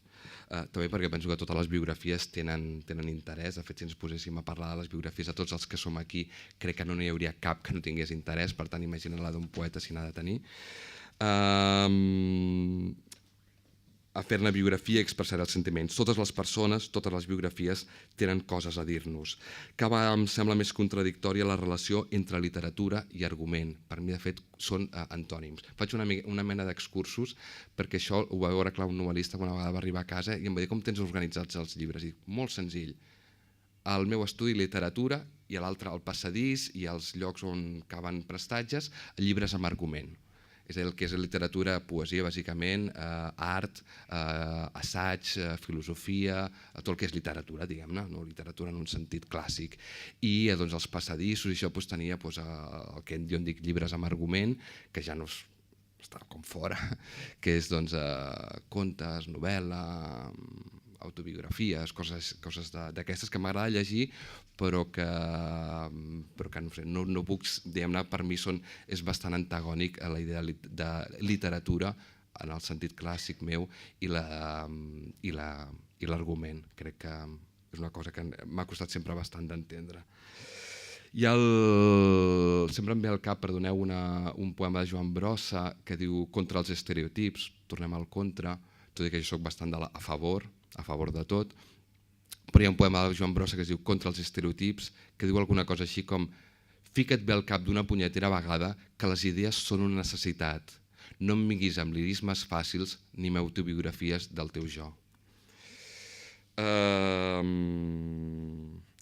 C: també perquè penso que totes les biografies tenen interès. De fet, si ens poséssim a parlar de les biografies de tots els que som aquí, crec que no n'hi hauria cap que no tingués interès, per tant, imagina't la d'un poeta si n'ha de tenir. A fer-ne biografia i expressar els sentiments. Totes les persones, totes les biografies tenen coses a dir-nos. Cada em sembla més contradictòria la relació entre literatura i argument. Per mi, de fet, són antònims. Faig una mena d'excursos perquè això ho va veure clar un novel·lista quan va arribar a casa i em va dir com tens organitzats els llibres. I dic, molt senzill. Al meu estudi literatura i a l'altre el passadís i els llocs on caben prestatges, llibres amb argument. És el que és literatura, poesia, bàsicament, art, assaig, filosofia, tot el que és literatura, diguem-ne, no? Literatura en un sentit clàssic. I els passadissos, i això tenia el que jo en dic llibres amb argument, que ja no està com fora, que és contes, novel·la, autobiografies, coses d'aquestes que m'agrada llegir, però que no puc, diguem-ne, per mi és bastant antagònic a la idea de literatura en el sentit clàssic meu i l'argument. Crec que és una cosa que m'ha costat sempre bastant d'entendre. Sempre em ve al cap, perdoneu, un poema de Joan Brossa que diu Contra els estereotips, tornem al contra, tot i que jo soc bastant a favor de tot, però hi ha un poema de Joan Brossa que es diu Contra els estereotips, que diu alguna cosa així com fica't bé al cap d'una punyetera vegada que les idees són una necessitat. No em vinguis amb lirismes fàcils ni amb autobiografies del teu jo.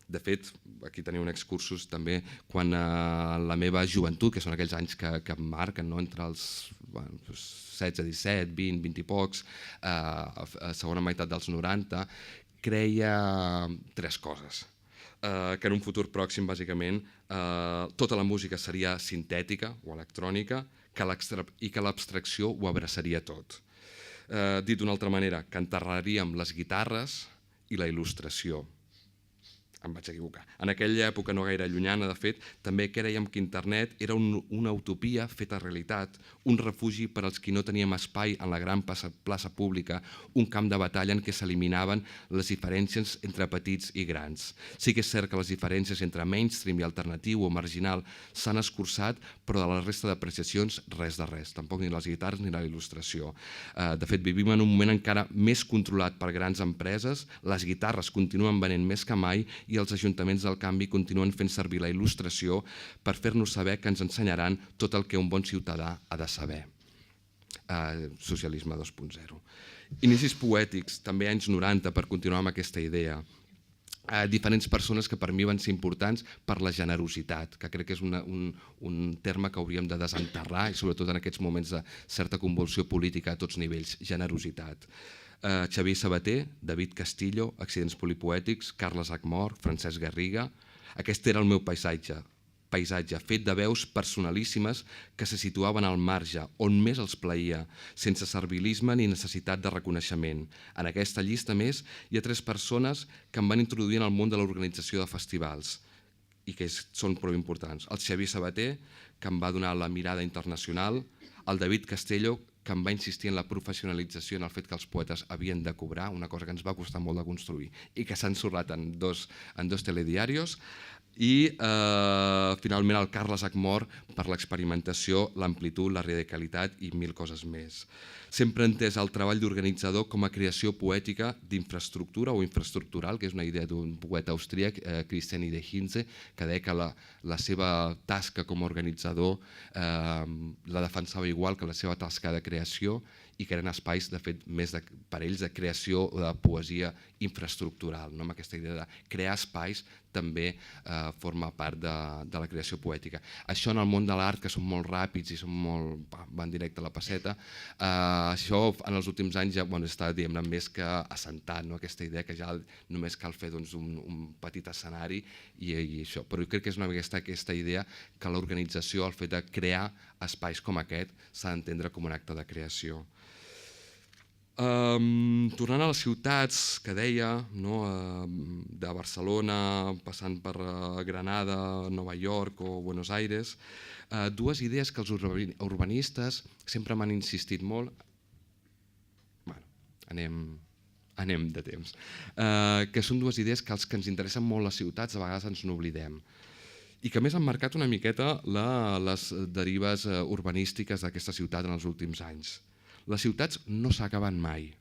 C: De fet, aquí teniu un excursus també quan en la meva joventut, que són aquells anys que em marquen, entre els 16, 17, 20, 20 i pocs, a segona meitat dels 90, creia tres coses. Que en un futur pròxim, bàsicament, tota la música seria sintètica o electrònica i que l'abstracció ho abraçaria tot. Dit d'una altra manera, que enterraríem les guitarres i la il·lustració. Em vaig equivocar. En aquella època no gaire llunyana, de fet, també crèiem que internet era una utopia feta realitat, un refugi per als qui no teníem espai en la gran plaça pública, un camp de batalla en què s'eliminaven les diferències entre petits i grans. Sí que és cert que les diferències entre mainstream i alternatiu o marginal s'han escurçat, però de la resta d'apreciacions res de res, tampoc ni les guitarres ni la il·lustració. De fet, vivim en un moment encara més controlat per grans empreses, les guitarres continuen venent més que mai i els ajuntaments del canvi continuen fent servir la il·lustració per fer-nos saber que ens ensenyaran tot el que un bon ciutadà ha de saber. Socialisme 2.0. Inicis poètics, també anys 90, per continuar amb aquesta idea. Diferents persones que per mi van ser importants per la generositat, que crec que és un terme que hauríem de desenterrar i sobretot en aquests moments de certa convulsió política a tots nivells, generositat. Xavier Sabater, David Castillo, Accidents polipoètics, Carles Acmor, Francesc Garriga. Aquest era el meu paisatge, fet de veus personalíssimes que se situaven al marge, on més els plaïa, sense servilisme ni necessitat de reconeixement. En aquesta llista, més, hi ha 3 persones que em van introduir en el món de l'organització de festivals i que són prou importants. El Xavier Sabater, que em va donar la mirada internacional, el David Castillo, que em va insistir en la professionalització, en el fet que els poetes havien de cobrar, una cosa que ens va costar molt de construir i que s'ha ensorrat en dos telediarios, i finalment el Carles Acmor per l'experimentació, l'amplitud, la radicalitat i 1000 coses més. Sempre he entès el treball d'organitzador com a creació poètica d'infraestructura o infraestructural, que és una idea d'un poeta austríac, Christian Idehinze, que deia que la seva tasca com a organitzador la defensava igual que la seva tasca de creació i que eren espais, de fet, més per ells de creació o de poesia infraestructural. Amb aquesta idea de crear espais també forma part de la creació poètica. Això en el món de l'art, que són molt ràpids i van directe a la passeta, això en els últims anys ja està més que assentat, aquesta idea que ja només cal fer un petit escenari i això. Però jo crec que és una mica aquesta idea que l'organització, el fet de crear espais com aquest, s'ha d'entendre com un acte de creació. Tornant a les ciutats, que deia, de Barcelona, passant per Granada, Nova York o Buenos Aires, 2 idees que els urbanistes sempre m'han insistit molt. Anem anem de temps, que són dues idees que els que ens interessen molt les ciutats a vegades ens n'oblidem i que a més han marcat una miqueta les derives urbanístiques d'aquesta ciutat en els últims anys. Les ciutats no s'acaben mai.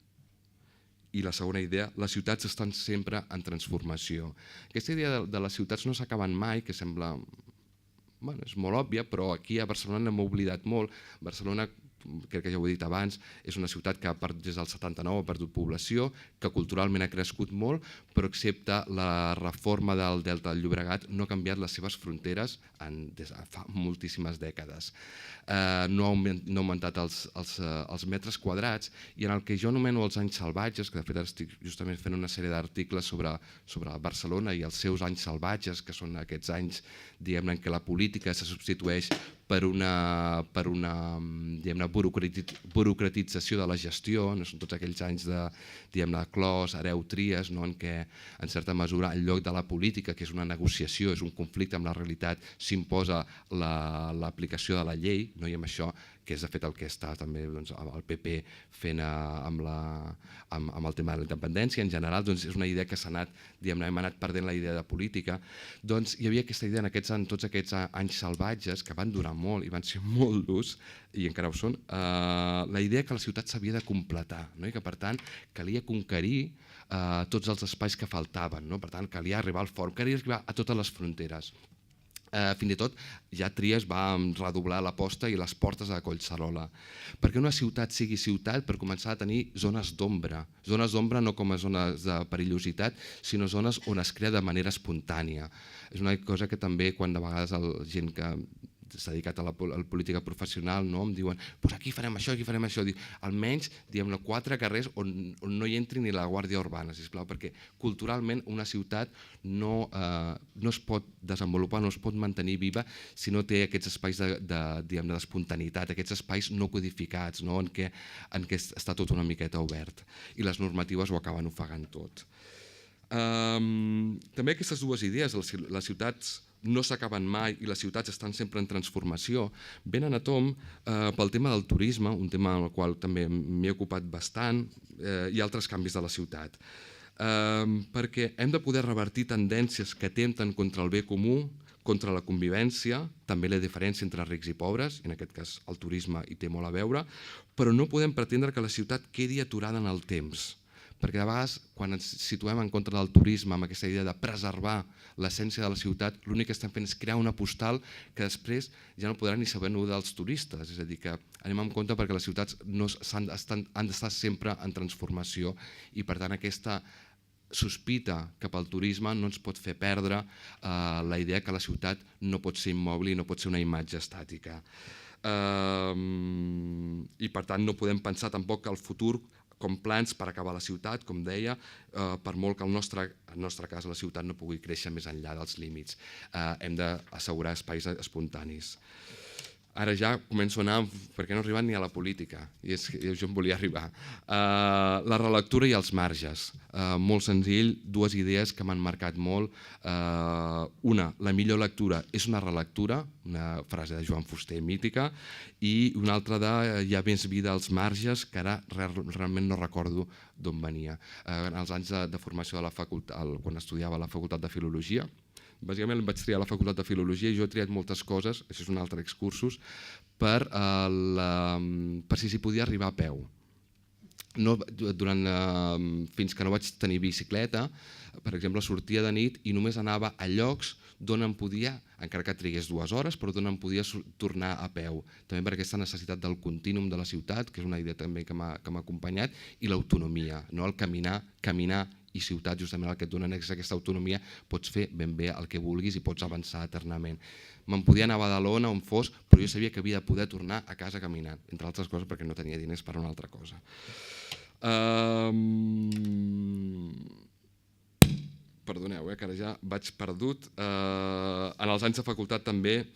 C: I la segona idea, les ciutats estan sempre en transformació. Aquesta idea de les ciutats no s'acaben mai, que sembla, bueno, és molt òbvia, però aquí a Barcelona n'hem oblidat molt. Barcelona, crec que ja ho he dit abans, és una ciutat que des del 79 ha perdut població, que culturalment ha crescut molt, però excepte la reforma del Delta del Llobregat no ha canviat les seves fronteres des de fa moltíssimes dècades. No ha augmentat els metres quadrats i en el que jo anomeno els anys salvatges, que de fet estic justament fent una sèrie d'articles sobre Barcelona i els seus anys salvatges, que són aquests anys en què la política se substitueix per una burocratització de la gestió, no són tots aquells anys de Clos, Hereu, Tries, en què en certa mesura en lloc de la política, que és una negociació, és un conflicte amb la realitat, s'imposa l'aplicació de la llei, i amb això, que és de fet el que està també el PP fent amb el tema de la independència. En general és una idea que hem anat perdent la idea de política. Doncs hi havia aquesta idea en tots aquests anys salvatges que van durar molt i van ser molt durs, i encara ho són, la idea que la ciutat s'havia de completar i que per tant calia conquerir tots els espais que faltaven, per tant calia arribar al fòrum, calia arribar a totes les fronteres. Fins i tot ja Tries va redoblar l'aposta i les portes de Collserola. Perquè una ciutat sigui ciutat per començar a tenir zones d'ombra. Zones d'ombra no com a zones de perillositat, sinó zones on es crea de manera espontània. És una cosa que també quan de vegades la gent que s'ha dedicat a la política professional em diuen aquí farem això, aquí farem això. Almenys 4 carrers on no hi entri ni la Guàrdia Urbana, sisplau, perquè culturalment una ciutat no es pot desenvolupar, no es pot mantenir viva si no té aquests espais d'espontaneïtat, aquests espais no codificats, en què està tot una miqueta obert i les normatives ho acaben ofegant tot. També aquestes dues idees, les ciutats no s'acaben mai i les ciutats estan sempre en transformació, venen a tomb pel tema del turisme, un tema en el qual també m'he ocupat bastant, i altres canvis de la ciutat. Perquè hem de poder revertir tendències que atempten contra el bé comú, contra la convivència, també la diferència entre rics i pobres, en aquest cas el turisme hi té molt a veure, però no podem pretendre que la ciutat quedi aturada en el temps. Perquè de vegades, quan ens situem en contra del turisme, amb aquesta idea de preservar l'essència de la ciutat, l'únic que estem fent és crear una postal que després ja no podran ni saber-ho dels turistes. És a dir, que anem en compte perquè les ciutats han d'estar sempre en transformació i per tant aquesta sospita cap al turisme no ens pot fer perdre la idea que la ciutat no pot ser immòbil i no pot ser una imatge estàtica. I per tant no podem pensar tampoc que el futur com plans per acabar la ciutat, com deia, per molt que en el nostre cas la ciutat no pugui créixer més enllà dels límits. Hem d'assegurar espais espontanis. Ara ja començo a anar, perquè no he arribat ni a la política, i és que jo em volia arribar. La relectura i els marges. Molt senzill, dues idees que m'han marcat molt. Una, la millor lectura és una relectura, una frase de Joan Fuster mítica, i una altra de hi ha més vida als marges, que ara realment no recordo d'on venia. En els anys de formació de la facultat, quan estudiava a la Facultat de Filologia, bàsicament vaig triar la Facultat de Filologia i jo he triat moltes coses, això és un altre excursus, per si s'hi podia arribar a peu. Fins que no vaig tenir bicicleta, per exemple, sortia de nit i només anava a llocs d'on em podia, encara que trigués 2 hores, però d'on em podia tornar a peu. També per aquesta necessitat del contínum de la ciutat, que és una idea també que m'ha acompanyat, i l'autonomia, el caminar i ciutat, justament el que et donen aquesta autonomia, pots fer ben bé el que vulguis i pots avançar eternament. Me'n podia anar a Badalona, on fos, però jo sabia que havia de poder tornar a casa caminant, entre altres coses perquè no tenia diners per a una altra cosa. Perdoneu, que ara ja vaig perdut. En els anys de facultat també...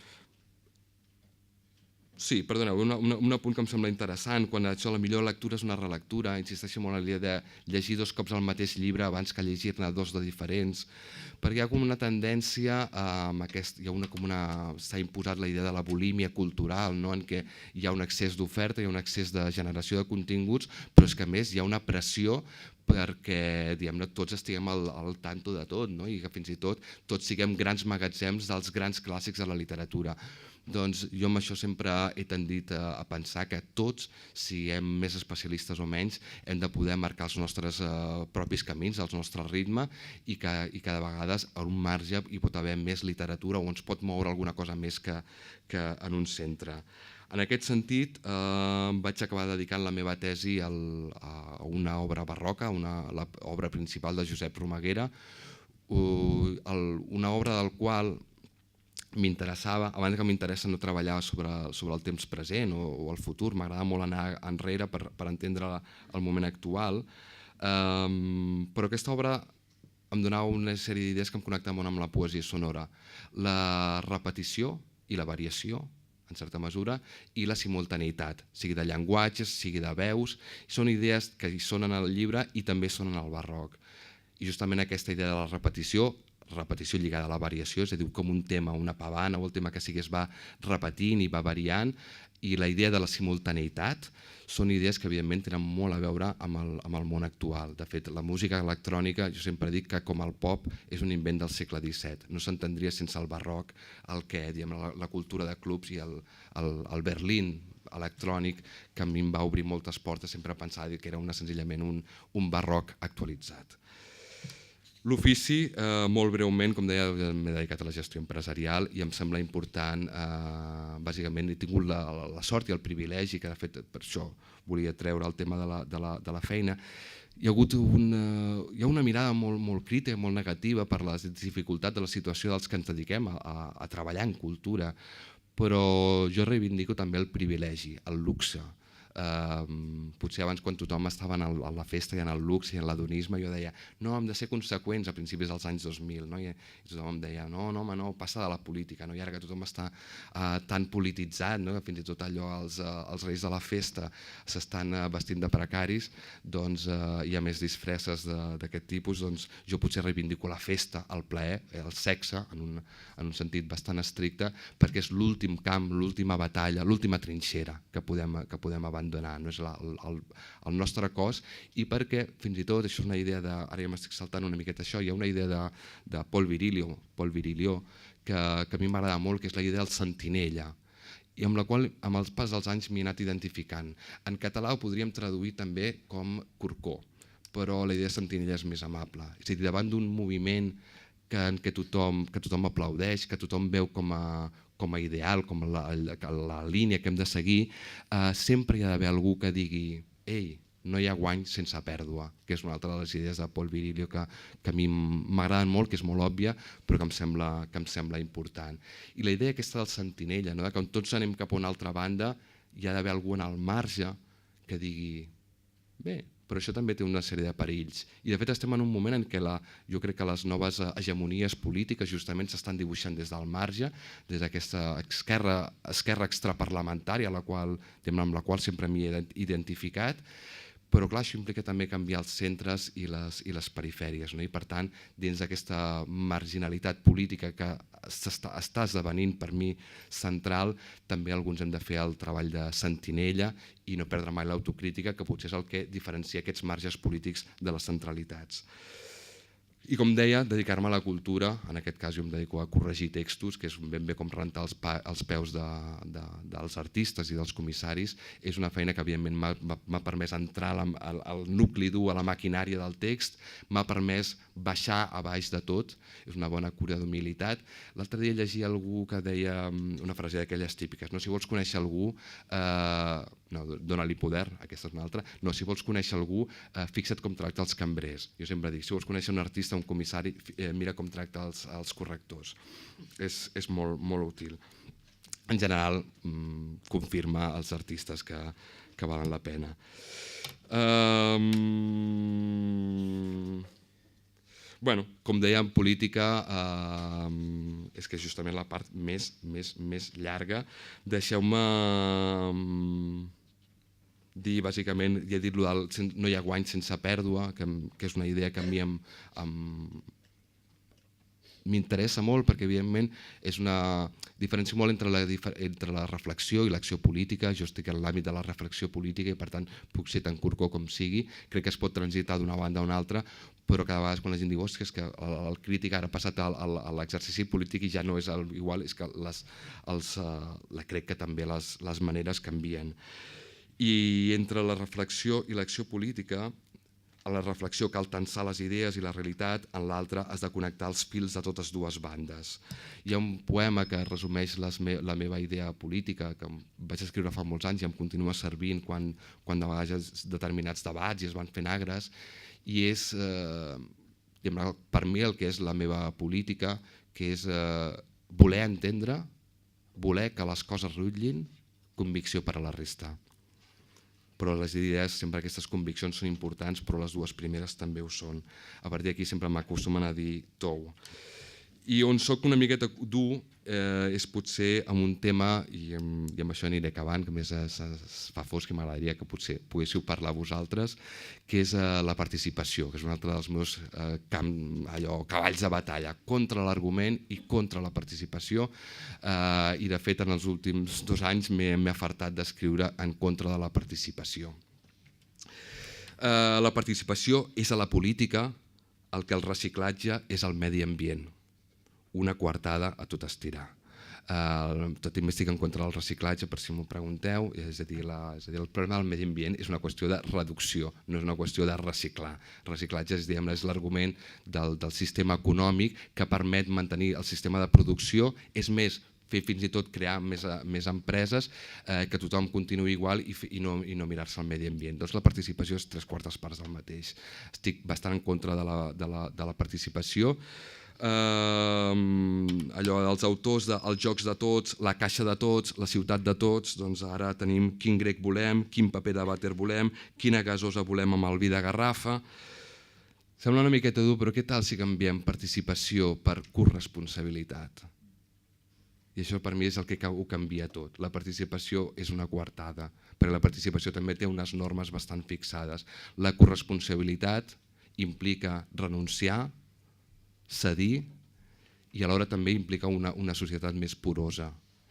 C: Sí, perdoneu, un apunt que em sembla interessant, quan això la millor lectura és una relectura, insisteixo molt en l'idea de llegir 2 cops el mateix llibre abans que llegir-ne 2 de diferents, perquè hi ha com una tendència, s'ha imposat la idea de la bulímia cultural, en què hi ha un excés d'oferta, hi ha un excés de generació de continguts, però és que a més hi ha una pressió perquè tots estiguem al tanto de tot, no? I que fins i tot tots siguem grans magatzems dels grans clàssics de la literatura. Doncs jo amb això sempre he tendit a pensar que tots, siguem més especialistes o menys, hem de poder marcar els nostres propis camins, el nostre ritme, i que de vegades a un marge hi pot haver més literatura o ens pot moure alguna cosa més que en un centre. En aquest sentit, vaig acabar dedicant la meva tesi a una obra barroca, l'obra principal de Josep Romaguera, una obra del qual m'interessava, abans que m'interessa no treballar sobre el temps present o el futur, m'agrada molt anar enrere per entendre el moment actual, però aquesta obra em donava una sèrie d'idees que em connectaven molt amb la poesia sonora. La repetició i la variació, en certa mesura, i la simultaneïtat, sigui de llenguatges, sigui de veus, són idees que hi sonen al llibre i també sonen al barroc. I justament aquesta idea de la repetició lligada a la variació, és a dir, com un tema, una pavana o el tema que sigui es va repetint i va variant, i la idea de la simultaneïtat són idees que evidentment tenen molt a veure amb el món actual. De fet, la música electrònica, jo sempre dic que com el pop és un invent del segle XVII, no s'entendria sense el barroc, la cultura de clubs i el Berlín electrònic, que a mi em va obrir moltes portes, sempre pensava que era senzillament un barroc actualitzat. L'ofici, molt breument, com deia, m'he dedicat a la gestió empresarial i em sembla important, bàsicament he tingut la sort i el privilegi, que de fet per això volia treure el tema de la feina. Hi ha una mirada molt crítica, molt negativa per la dificultat de la situació dels que ens dediquem a treballar en cultura, però jo reivindico també el privilegi, el luxe. Potser abans, quan tothom estava a la festa i en el luxe i en l'adonisme, jo deia no, hem de ser conseqüents a principis dels anys 2000, no? I tothom em deia no, home, no, passa de la política, no? I ara que tothom està tan polititzat, no? Que fins i tot allò els reis de la festa s'estan vestint de precaris, doncs hi ha més disfresses d'aquest tipus, doncs jo potser reivindico la festa, el plaer, el sexe, en un sentit bastant estricte, perquè és l'últim camp, l'última batalla, l'última trinxera que podem abandonar, no és el nostre cos, i perquè fins i tot, això és una idea ara ja m'estic saltant una miqueta això, hi ha una idea de Paul Virilio, que a mi m'agrada molt, que és la idea del sentinella, i amb la qual amb el pas dels anys m'he anat identificant. En català ho podríem traduir també com corcó, però la idea de sentinella és més amable, és a dir, davant d'un moviment que tothom aplaudeix, que tothom veu com a ideal, com la línia que hem de seguir, sempre hi ha d'haver algú que digui ei, no hi ha guany sense pèrdua, que és una altra de les idees de Paul Virilio que a mi m'agraden molt, que és molt òbvia, però que em sembla important. I la idea aquesta del sentinella, que quan tots anem cap a una altra banda, hi ha d'haver algú en el marge que digui bé, però això també té una sèrie de perills. I de fet estem en un moment en què jo crec que les noves hegemonies polítiques justament s'estan dibuixant des del marge, des d'aquesta esquerra extraparlamentària amb la qual sempre m'hi he identificat, però clar, això implica també canviar els centres i les perifèries, no? I per tant, dins d'aquesta marginalitat política que està esdevenint per mi central, també alguns hem de fer el treball de sentinella i no perdre mai l'autocrítica, que potser és el que diferencia aquests marges polítics de les centralitats. I com deia, dedicar-me a la cultura, en aquest cas jo em dedico a corregir textos, que és ben bé com rentar els peus dels artistes i dels comissaris, és una feina que evidentment m'ha permès entrar al nucli dur, a la maquinària del text, m'ha permès baixar a baix de tot, és una bona cura d'humilitat. L'altre dia llegia algú que deia una frase d'aquelles típiques, si vols conèixer algú, no, dona-li poder, aquesta és una altra, no, si vols conèixer algú, fixa't com tracta els cambrers. Jo sempre dic, si vols conèixer un artista, un comissari, mira com tracta els correctors. És molt útil. En general, confirma els artistes que valen la pena. Bueno, com deia, en política és que justament la part més llarga. Deixeu-me dir, bàsicament, ja he dit no hi ha guany sense pèrdua, que és una idea que a mi m'interessa molt perquè evidentment és una diferència molt entre la reflexió i l'acció política. Jo estic en l'àmbit de la reflexió política i per tant puc ser tan curcó com sigui. Crec que es pot transitar d'una banda a una altra, però cada vegada quan la gent diu és que el crític ara ha passat a l'exercici polític i ja no és igual, és que crec que també les maneres canvien. I entre la reflexió i l'acció política, a la reflexió cal tensar les idees i la realitat, en l'altra has de connectar els fils de totes dues bandes. Hi ha un poema que resumeix la meva idea política, que vaig escriure fa molts anys i em continua servint quan de vegades determinats debats i es van fent agres, i és per mi el que és la meva política, que és voler entendre, voler que les coses rutllin, convicció per a la resta. Però les idees, sempre aquestes conviccions són importants, però les dues primeres també ho són. A partir d'aquí sempre m'acostumen a dir tou. I on soc una miqueta dur és potser amb un tema, i amb això aniré acabant, que més es fa fosc i m'agradaria que potser poguéssiu parlar vosaltres, que és la participació, que és un altre dels meus cavalls de batalla, contra l'argument i contra la participació, i de fet en els últims 2 anys m'he afartat d'escriure en contra de la participació. La participació és a la política el que el reciclatge és al medi ambient. Una coartada a tot estirar. També estic en contra del reciclatge, per si m'ho pregunteu, és a dir, el problema del medi ambient és una qüestió de reducció, no és una qüestió de reciclar. Reciclatge és l'argument del sistema econòmic que permet mantenir el sistema de producció, és més, fer fins i tot crear més empreses, que tothom continuï igual i no mirar-se al medi ambient. Doncs la participació és 3/4 parts del mateix. Estic bastant en contra de la participació. Allò dels autors dels jocs de tots, la caixa de tots, la ciutat de tots, doncs ara tenim quin grec volem, quin paper de vàter volem, quina gasosa volem amb el vi de garrafa. Sembla una miqueta dur, però què tal si canviem participació per corresponsabilitat? I això per mi és el que ho canvia tot. La participació és una coartada, perquè la participació també té unes normes bastant fixades. La corresponsabilitat implica renunciar, cedir i alhora també implica una societat més porosa.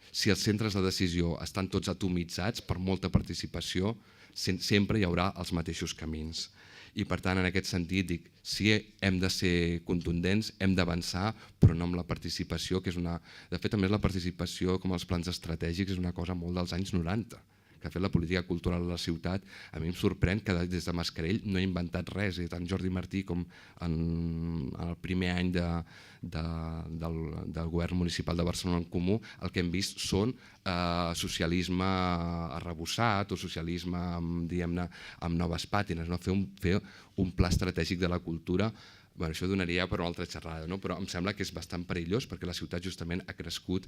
C: Si els centres de decisió estan tots atomitzats, per molta participació, sempre hi haurà els mateixos camins. I per tant, en aquest sentit, dic, sí, hem de ser contundents, hem d'avançar, però no amb la participació, que és una... De fet, a més, la participació, com els plans estratègics, és una cosa molt dels anys 90, que ha fet la política cultural a la ciutat. A mi em sorprèn que des de Mascarell no he inventat res, tant Jordi Martí com en el primer any del govern municipal de Barcelona en Comú, el que hem vist són socialisme arrebossat o socialisme amb noves pàtines, fer un pla estratègic de la cultura. Això donaria per una altra xerrada, però em sembla que és bastant perillós perquè la ciutat justament ha crescut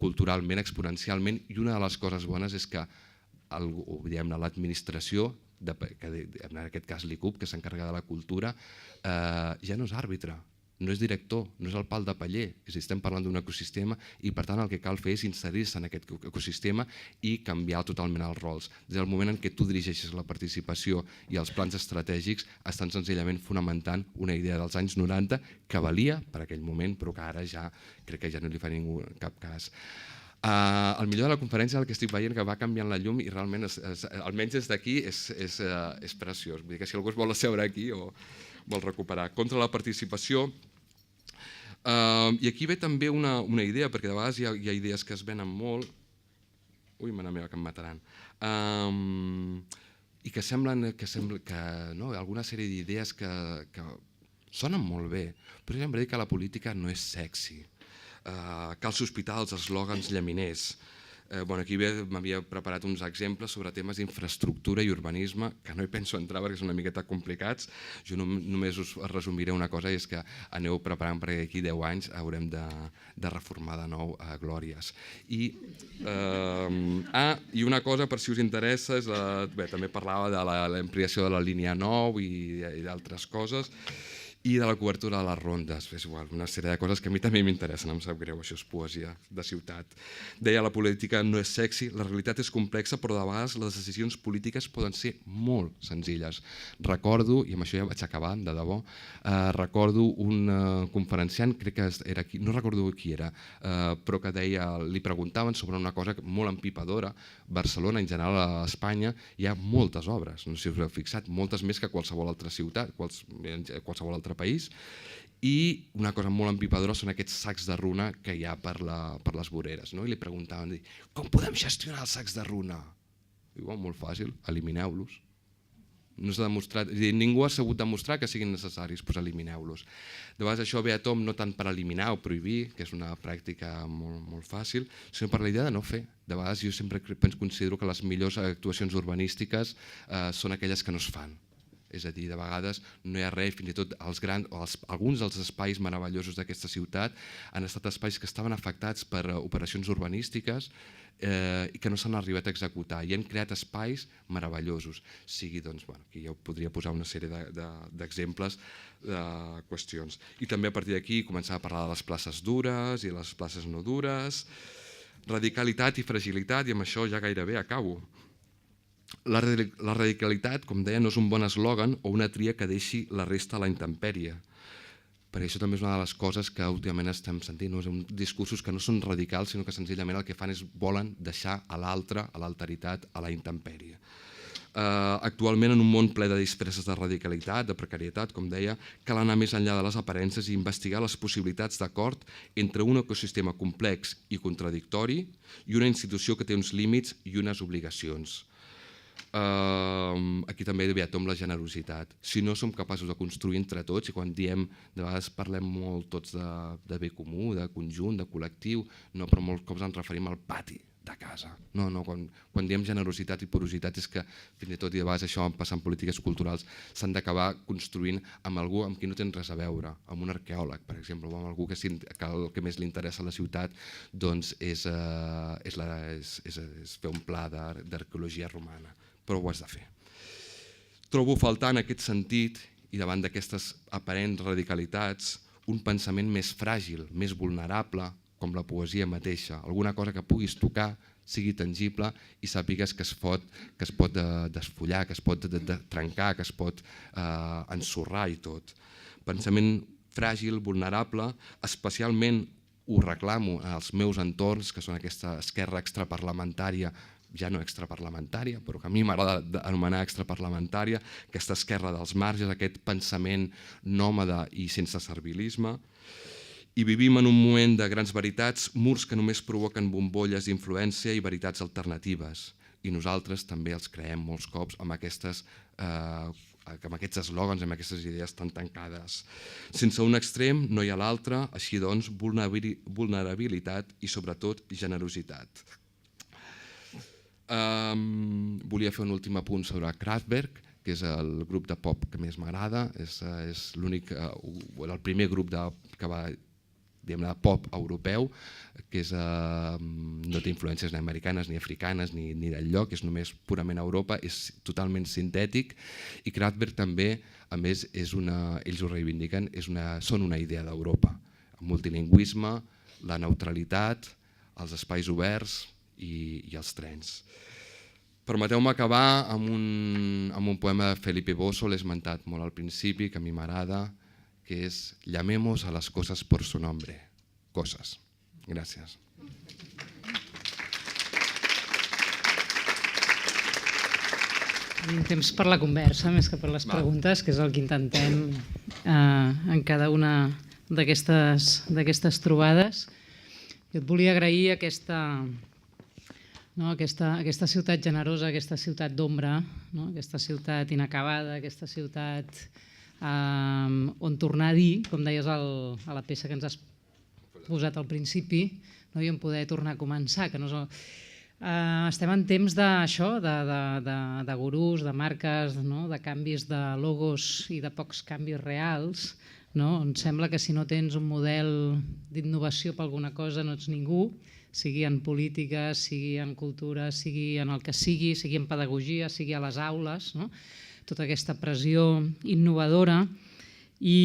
C: culturalment, exponencialment, i una de les coses bones és que l'administració, en aquest cas l'ICUP, que s'encarrega de la cultura, ja no és àrbitre, no és director, no és el pal de paller, estem parlant d'un ecosistema i per tant el que cal fer és inserir-se en aquest ecosistema i canviar totalment els rols. Des del moment en què tu dirigeixes la participació i els plans estratègics estan senzillament fonamentant una idea dels anys 90 que valia per aquell moment però que ara ja crec que ja no li fa ningú cap cas. El millor de la conferència és el que estic veient que va canviant la llum i realment, almenys des d'aquí, és preciós. Vull dir que si algú es vol asseure aquí o vol recuperar. Contra la participació. I aquí ve també una idea, perquè de vegades hi ha idees que es venen molt, mare meva, que em mataran, i que semblen que alguna sèrie d'idees que sonen molt bé, però sempre dic que la política no és sexy. Cal sospitar els eslògans llaminers. Aquí m'havia preparat uns exemples sobre temes d'infraestructura i urbanisme que no hi penso entrar perquè són una miqueta complicats. Jo només us resumiré una cosa i és que aneu preparant perquè d'aquí 10 anys haurem de reformar de nou Glòries. I una cosa, per si us interessa, també parlava de l'ampliació de la línia 9 i d'altres coses. i de la cobertura de les rondes. És igual, una sèrie de coses que a mi també m'interessen, em sap greu, això és poesia de ciutat. Deia, la política no és sexy, la realitat és complexa, però de vegades les decisions polítiques poden ser molt senzilles. Recordo, i amb això ja vaig acabant, de debò, recordo un conferenciant, crec que era aquí, no recordo qui era, però que deia, li preguntaven sobre una cosa molt empipadora. Barcelona, en general a Espanya, hi ha moltes obres, no sé si us heu fixat, moltes més que qualsevol altra ciutat, qualsevol altre país, i una cosa molt empipadora són aquests sacs de runa que hi ha per les voreres. I li preguntaven, com podem gestionar els sacs de runa? Diu, molt fàcil, elimineu-los. No s'ha demostrat, ningú ha sabut demostrar que siguin necessaris, doncs elimineu-los. De vegades això ve a tom no tant per eliminar o prohibir, que és una pràctica molt fàcil, sinó per la idea de no fer. De vegades jo sempre considero que les millors actuacions urbanístiques són aquelles que no es fan. És a dir, de vegades no hi ha res, fins i tot alguns dels espais meravellosos d'aquesta ciutat han estat espais que estaven afectats per operacions urbanístiques i que no s'han arribat a executar i han creat espais meravellosos. Sigui, doncs, aquí ja podria posar una sèrie d'exemples de qüestions. I també a partir d'aquí començar a parlar de les places dures i les places no dures, radicalitat i fragilitat, i amb això ja gairebé acabo. La radicalitat, com deia, no és un bon eslògan o una tria que deixi la resta a la intempèrie. Perquè això també és una de les coses que últimament estem sentint, discursos que no són radicals, sinó que senzillament el que fan és volen deixar a l'altre, a l'alteritat, a la intempèrie. Actualment, en un món ple de disfresses de radicalitat, de precarietat, com deia, cal anar més enllà de les aparences i investigar les possibilitats d'acord entre un ecosistema complex i contradictori i una institució que té uns límits i unes obligacions. Aquí també ve a tom la generositat. Si no som capaços de construir entre tots, i quan diem, de vegades parlem molt tots de bé comú, de conjunt, de col·lectiu, no, però molts cops ens referim al pati de casa. No, quan diem generositat i porositat és que fins i tot, i de vegades això passa en polítiques culturals, s'han d'acabar construint amb algú amb qui no tens res a veure, amb un arqueòleg, per exemple, o amb algú que el que més li interessa a la ciutat és fer un pla d'arqueologia romana, però ho has de fer. Trobo faltar en aquest sentit, i davant d'aquestes aparents radicalitats, un pensament més fràgil, més vulnerable, com la poesia mateixa, alguna cosa que puguis tocar, sigui tangible i sàpigues que es pot desfollar, que es pot trencar, que es pot ensorrar i tot. Pensament fràgil, vulnerable, especialment ho reclamo als meus entorns, que són aquesta esquerra extraparlamentària, ja no extraparlamentària, però que a mi m'agrada anomenar extraparlamentària, aquesta esquerra dels marges, aquest pensament nòmada i sense servilisme. I vivim en un moment de grans veritats, murs que només provoquen bombolles d'influència i veritats alternatives. I nosaltres també els creem molts cops amb aquests eslògans, amb aquestes idees tan tancades. Sense un extrem no hi ha l'altre, així doncs vulnerabilitat i sobretot generositat. Volia fer un últim apunt sobre Kraftwerk, que és el grup de pop que més m'agrada, és el primer grup que va de pop europeu, que no té influències ni americanes, ni africanes, ni d'enlloc, és només purament Europa, és totalment sintètic, i Kraftwerk també, a més, ells ho reivindiquen, són una idea d'Europa. El multilingüisme, la neutralitat, els espais oberts i els trens. Permeteu-me acabar amb un poema de Felipe Bosso, l'he esmentat molt al principi, que a mi m'agrada, que és Llamemos a las cosas por su nombre. Cosas. Gràcies.
A: Tenim temps per la conversa, més que per les preguntes, que és el que intentem en cada una d'aquestes trobades. Jo et volia agrair aquesta ciutat generosa, aquesta ciutat d'ombra, aquesta ciutat inacabada, aquesta ciutat on tornar a dir, com deies a la peça que ens has posat al principi, i on poder tornar a començar. Estem en temps d'això, de gurús, de marques, de canvis de logos i de pocs canvis reals. Em sembla que si no tens un model d'innovació per alguna cosa no ets ningú, sigui en política, sigui en cultura, sigui en el que sigui en pedagogia, sigui a les aules, tota aquesta pressió innovadora. I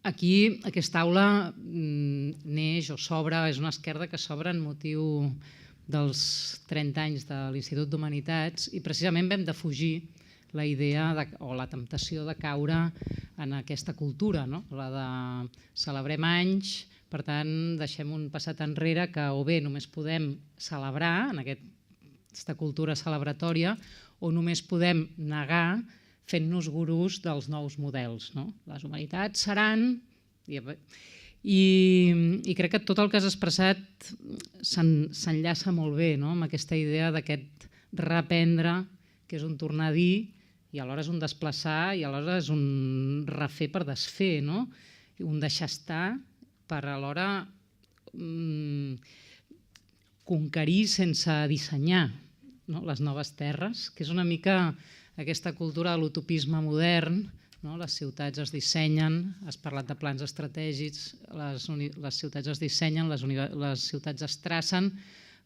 A: aquí aquesta aula neix o s'obre, és una esquerda que s'obre en motiu dels 30 anys de l'Institut d'Humanitats i precisament vam defugir la idea o la temptació de caure en aquesta cultura, la de celebrem anys, per tant deixem un passat enrere que o bé només podem celebrar en aquesta cultura celebratòria o només podem negar fent-nos gurús dels nous models. Les humanitats seran... I crec que tot el que has expressat s'enllaça molt bé amb aquesta idea d'aquest reprendre, que és un tornar a dir, i alhora és un desplaçar, i alhora és un refer per desfer, un deixar estar per alhora conquerir sense dissenyar les noves terres, que és una mica aquesta cultura de l'utopisme modern. Les ciutats es dissenyen, has parlat de plans estratègics, les ciutats es dissenyen, les ciutats es tracen,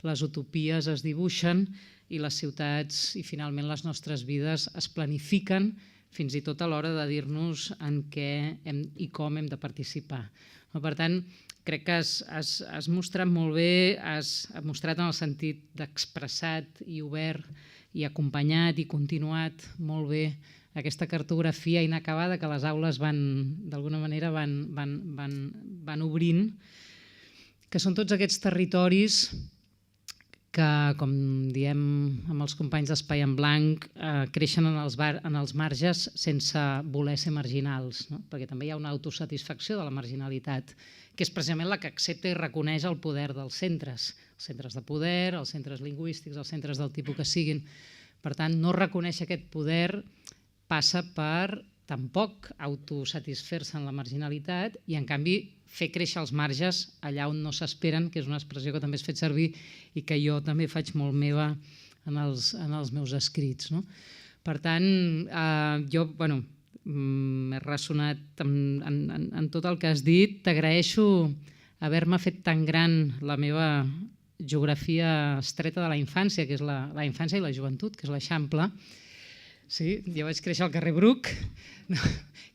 A: les utopies es dibuixen i les ciutats i finalment les nostres vides es planifiquen fins i tot a l'hora de dir-nos en què i com hem de participar. Per tant, crec que has mostrat molt bé, has mostrat en el sentit d'expressat i obert i acompanyat i continuat molt bé aquesta cartografia inacabada que les aules d'alguna manera van obrint, que són tots aquests territoris que, com diem amb els companys d'Espai en Blanc, creixen en els marges sense voler ser marginals, perquè també hi ha una autosatisfacció de la marginalitat, que és precisament la que accepta i reconeix el poder dels centres de poder, els centres lingüístics, els centres del tipus que siguin. Per tant, no reconèixer aquest poder passa per tampoc autosatisfer-se en la marginalitat i, en canvi, fer créixer els marges allà on no s'esperen, que és una expressió que també has fet servir i que jo també faig molt meva en els meus escrits. Per tant, jo m'he ressonat en tot el que has dit. T'agraeixo haver-me fet tan gran la meva geografia estreta de la infància, que és la infància i la joventut, que és l'Eixample. Sí, jo vaig créixer al carrer Bruc,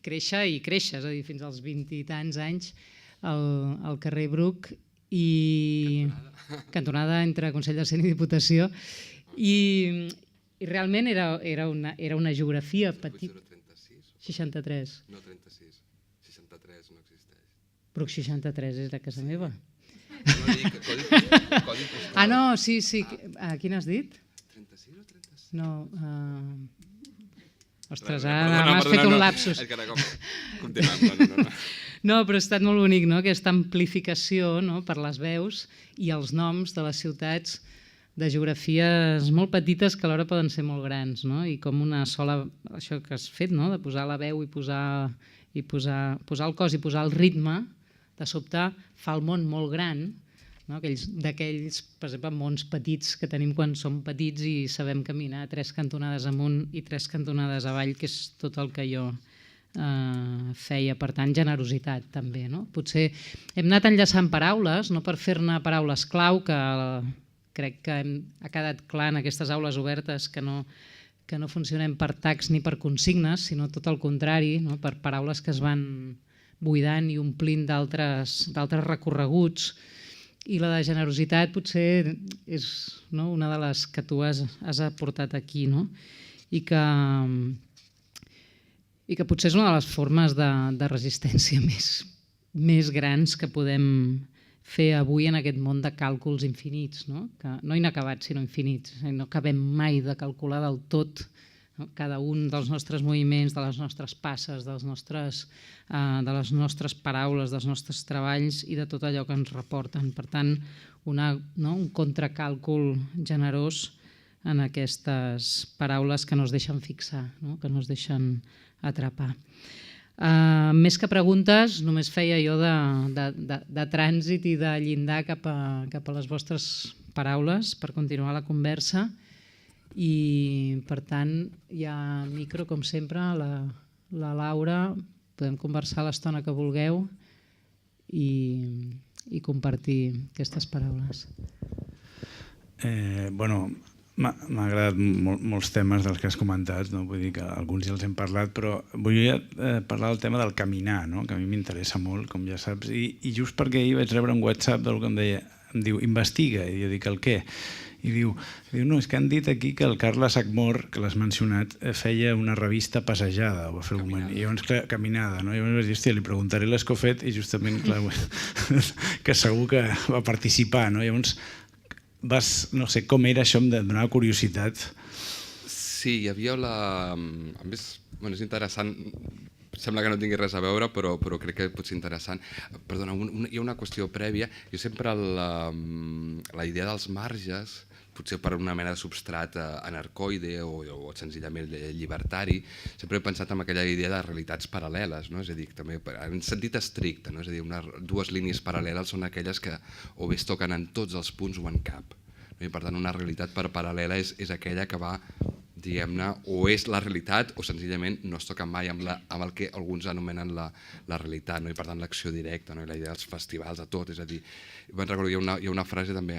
A: créixer i créixer, és a dir, fins als 20 i tants anys al carrer Bruc i cantonada entre Consell de Cent i Diputació, i realment era una geografia petita. 63.
C: No, 36. 63 no existeix.
A: Bruc 63 era casa meva.
C: No dic, codi postal.
A: Ah, no, sí. Quin has dit?
C: 36 o 36?
A: No, ostres, m'has fet un lapsus.
C: És que ara continuem,
A: No, però ha estat molt bonic, aquesta amplificació per les veus i els noms de les ciutats de geografies molt petites que alhora poden ser molt grans, i com una sola, això que has fet, de posar la veu i posar el cos i posar el ritme, de sobte fa el món molt gran, d'aquells, per exemple, mons petits que tenim quan som petits i sabem caminar 3 cantonades amunt i 3 cantonades avall, que és tot el que jo feia. Per tant, generositat també. Potser hem anat enllaçant paraules, no per fer-ne paraules clau, que crec que ha quedat clar en aquestes aules obertes que no funcionem per tags ni per consignes, sinó tot el contrari, per paraules que es van buidant i omplint d'altres recorreguts. I la de generositat potser és una de les que tu has aportat aquí, i que potser és una de les formes de resistència més grans que podem fer avui en aquest món de càlculs infinits, no inacabats sinó infinits. No acabem mai de calcular del tot cada un dels nostres moviments, de les nostres passes, de les nostres paraules, dels nostres treballs i de tot allò que ens reporten. Per tant, un contracàlcul generós en aquestes paraules que no es deixen fixar, que no es deixen atrapar. Més que preguntes, només feia jo de trànsit i de llindar cap a les vostres paraules per continuar la conversa. I, per tant, hi ha micro, com sempre, la Laura, podem conversar l'estona que vulgueu i compartir aquestes paraules.
D: M'ha agradat molts temes dels que has comentat, no? Vull dir que alguns ja els hem parlat, però vull parlar del tema del caminar, no? Que a mi m'interessa molt, com ja saps, i just perquè ahir vaig rebre un WhatsApp d'algú que em deia, em diu, investiga, i jo dic, el què? I diu, no, és que han dit aquí que el Carles Acmor, que l'has mencionat, feia una revista passejada, ho va fer un moment, i llavors, clar, caminada, no? I llavors vaig dir, hòstia, li preguntaré l'escofet, i justament, clar, que segur que va participar, no? Llavors, no sé, com era això, em donava curiositat.
C: Sí, hi havia a més, és interessant, sembla que no tingui res a veure, però crec que pot ser interessant. Perdona, hi ha una qüestió prèvia. Jo sempre la idea dels marges, potser per una mena de substrat anarcoide o senzillament llibertari, sempre he pensat en aquella idea de realitats paral·leles, no? És a dir, també en sentit estricte, no? És a dir, dues línies paral·leles són aquelles que o bé es toquen en tots els punts o en cap. I per tant, una realitat paral·lela és aquella que va, diguem-ne, o és la realitat o senzillament no es toca mai amb el que alguns anomenen la realitat, no? I per tant l'acció directa, no? I la idea dels festivals, de tot, és a dir, me'n recordo, hi ha una frase també,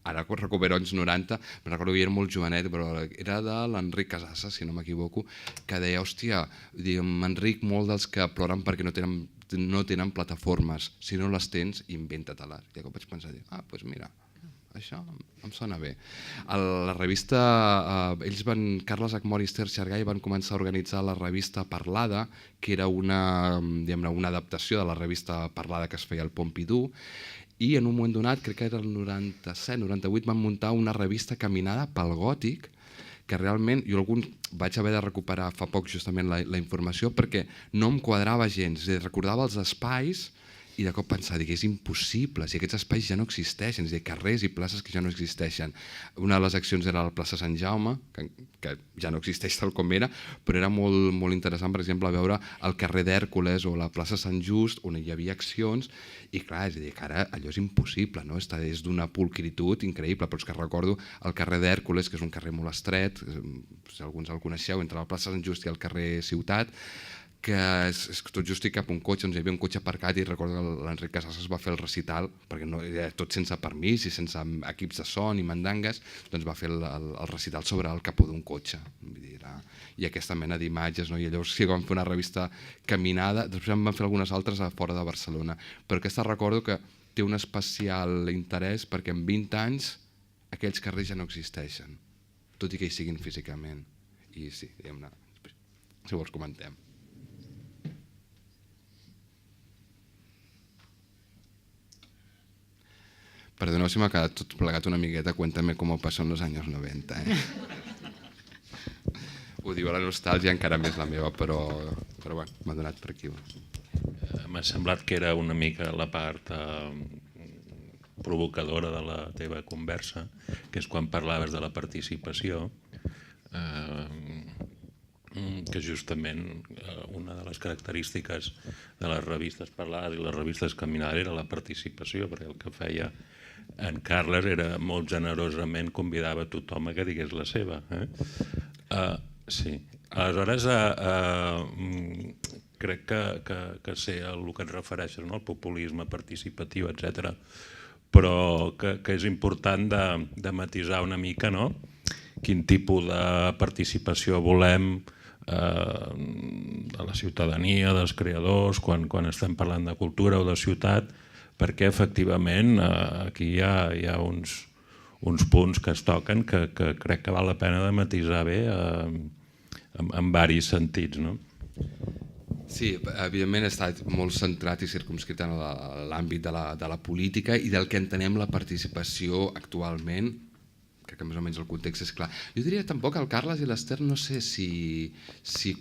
C: ara recupero anys 90, me'n recordo que era molt jovenet, però era de l'Enric Casassa, si no m'equivoco, que deia, hòstia, Enric, molt dels que ploren perquè no tenen plataformes, si no les tens, inventa-te-les. I vaig pensar, doncs mira, això em sona bé. A la revista, Carles Acmor i Esther Xargay van començar a organitzar la revista Parlada, que era una adaptació de la revista Parlada que es feia al Pompidou, i en un moment donat, crec que era el 97-98, van muntar una revista caminada pel gòtic, que realment jo vaig haver de recuperar fa poc justament la informació perquè no em quadrava gens, recordava els espais i de cop pensar, és impossible, si aquests espais ja no existeixen, és a dir, carrers i places que ja no existeixen. Una de les accions era la plaça Sant Jaume, que ja no existeix tal com era, però era molt interessant, per exemple, veure el carrer d'Hèrcules o la plaça Sant Just, on hi havia accions, i clar, és a dir, que ara allò és impossible, no? És d'una pulcritud increïble, però és que recordo el carrer d'Hèrcules, que és un carrer molt estret, si alguns el coneixeu, entre la plaça Sant Just i el carrer Ciutat, que és tot just i cap un cotxe, hi havia un cotxe aparcat i recordo que l'Enric Casasses va fer el recital, perquè era tot sense permís i sense equips de so ni mandangues, doncs va fer el recital sobre el capó d'un cotxe. I aquesta mena d'imatges, i llavors sí que vam fer una revista caminada, després en vam fer algunes altres a fora de Barcelona, però aquesta recordo que té un especial interès perquè en 20 anys aquells carrers ja no existeixen, tot i que hi siguin físicament. I sí, diguem-ne, si vols comentem. Perdoneu si m'ha quedat tot plegat una miqueta, cuéntame cómo pasó en los años 90. Ho diu a la nostàlgia, encara més la meva, però bueno, m'ha donat per aquí.
E: M'ha semblat que era una mica la part provocadora de la teva conversa, que és quan parlaves de la participació, que justament una de les característiques de les revistes parlades i les revistes caminar era la participació, perquè el que feia en Carles era molt generosament convidava tothom a que digués la seva. Sí. Aleshores, crec que sé el que et refereixes, el populisme participatiu, etc. Però que és important de matisar una mica quin tipus de participació volem de la ciutadania, dels creadors, quan estem parlant de cultura o de ciutat, perquè efectivament aquí hi ha uns punts que es toquen que crec que val la pena de matisar bé en diversos sentits.
C: Sí, evidentment he estat molt centrat i circumscrit en l'àmbit de la política i del que entenem la participació actualment. Crec que més o menys el context és clar. Jo diria tampoc que el Carles i l'Ester no sé si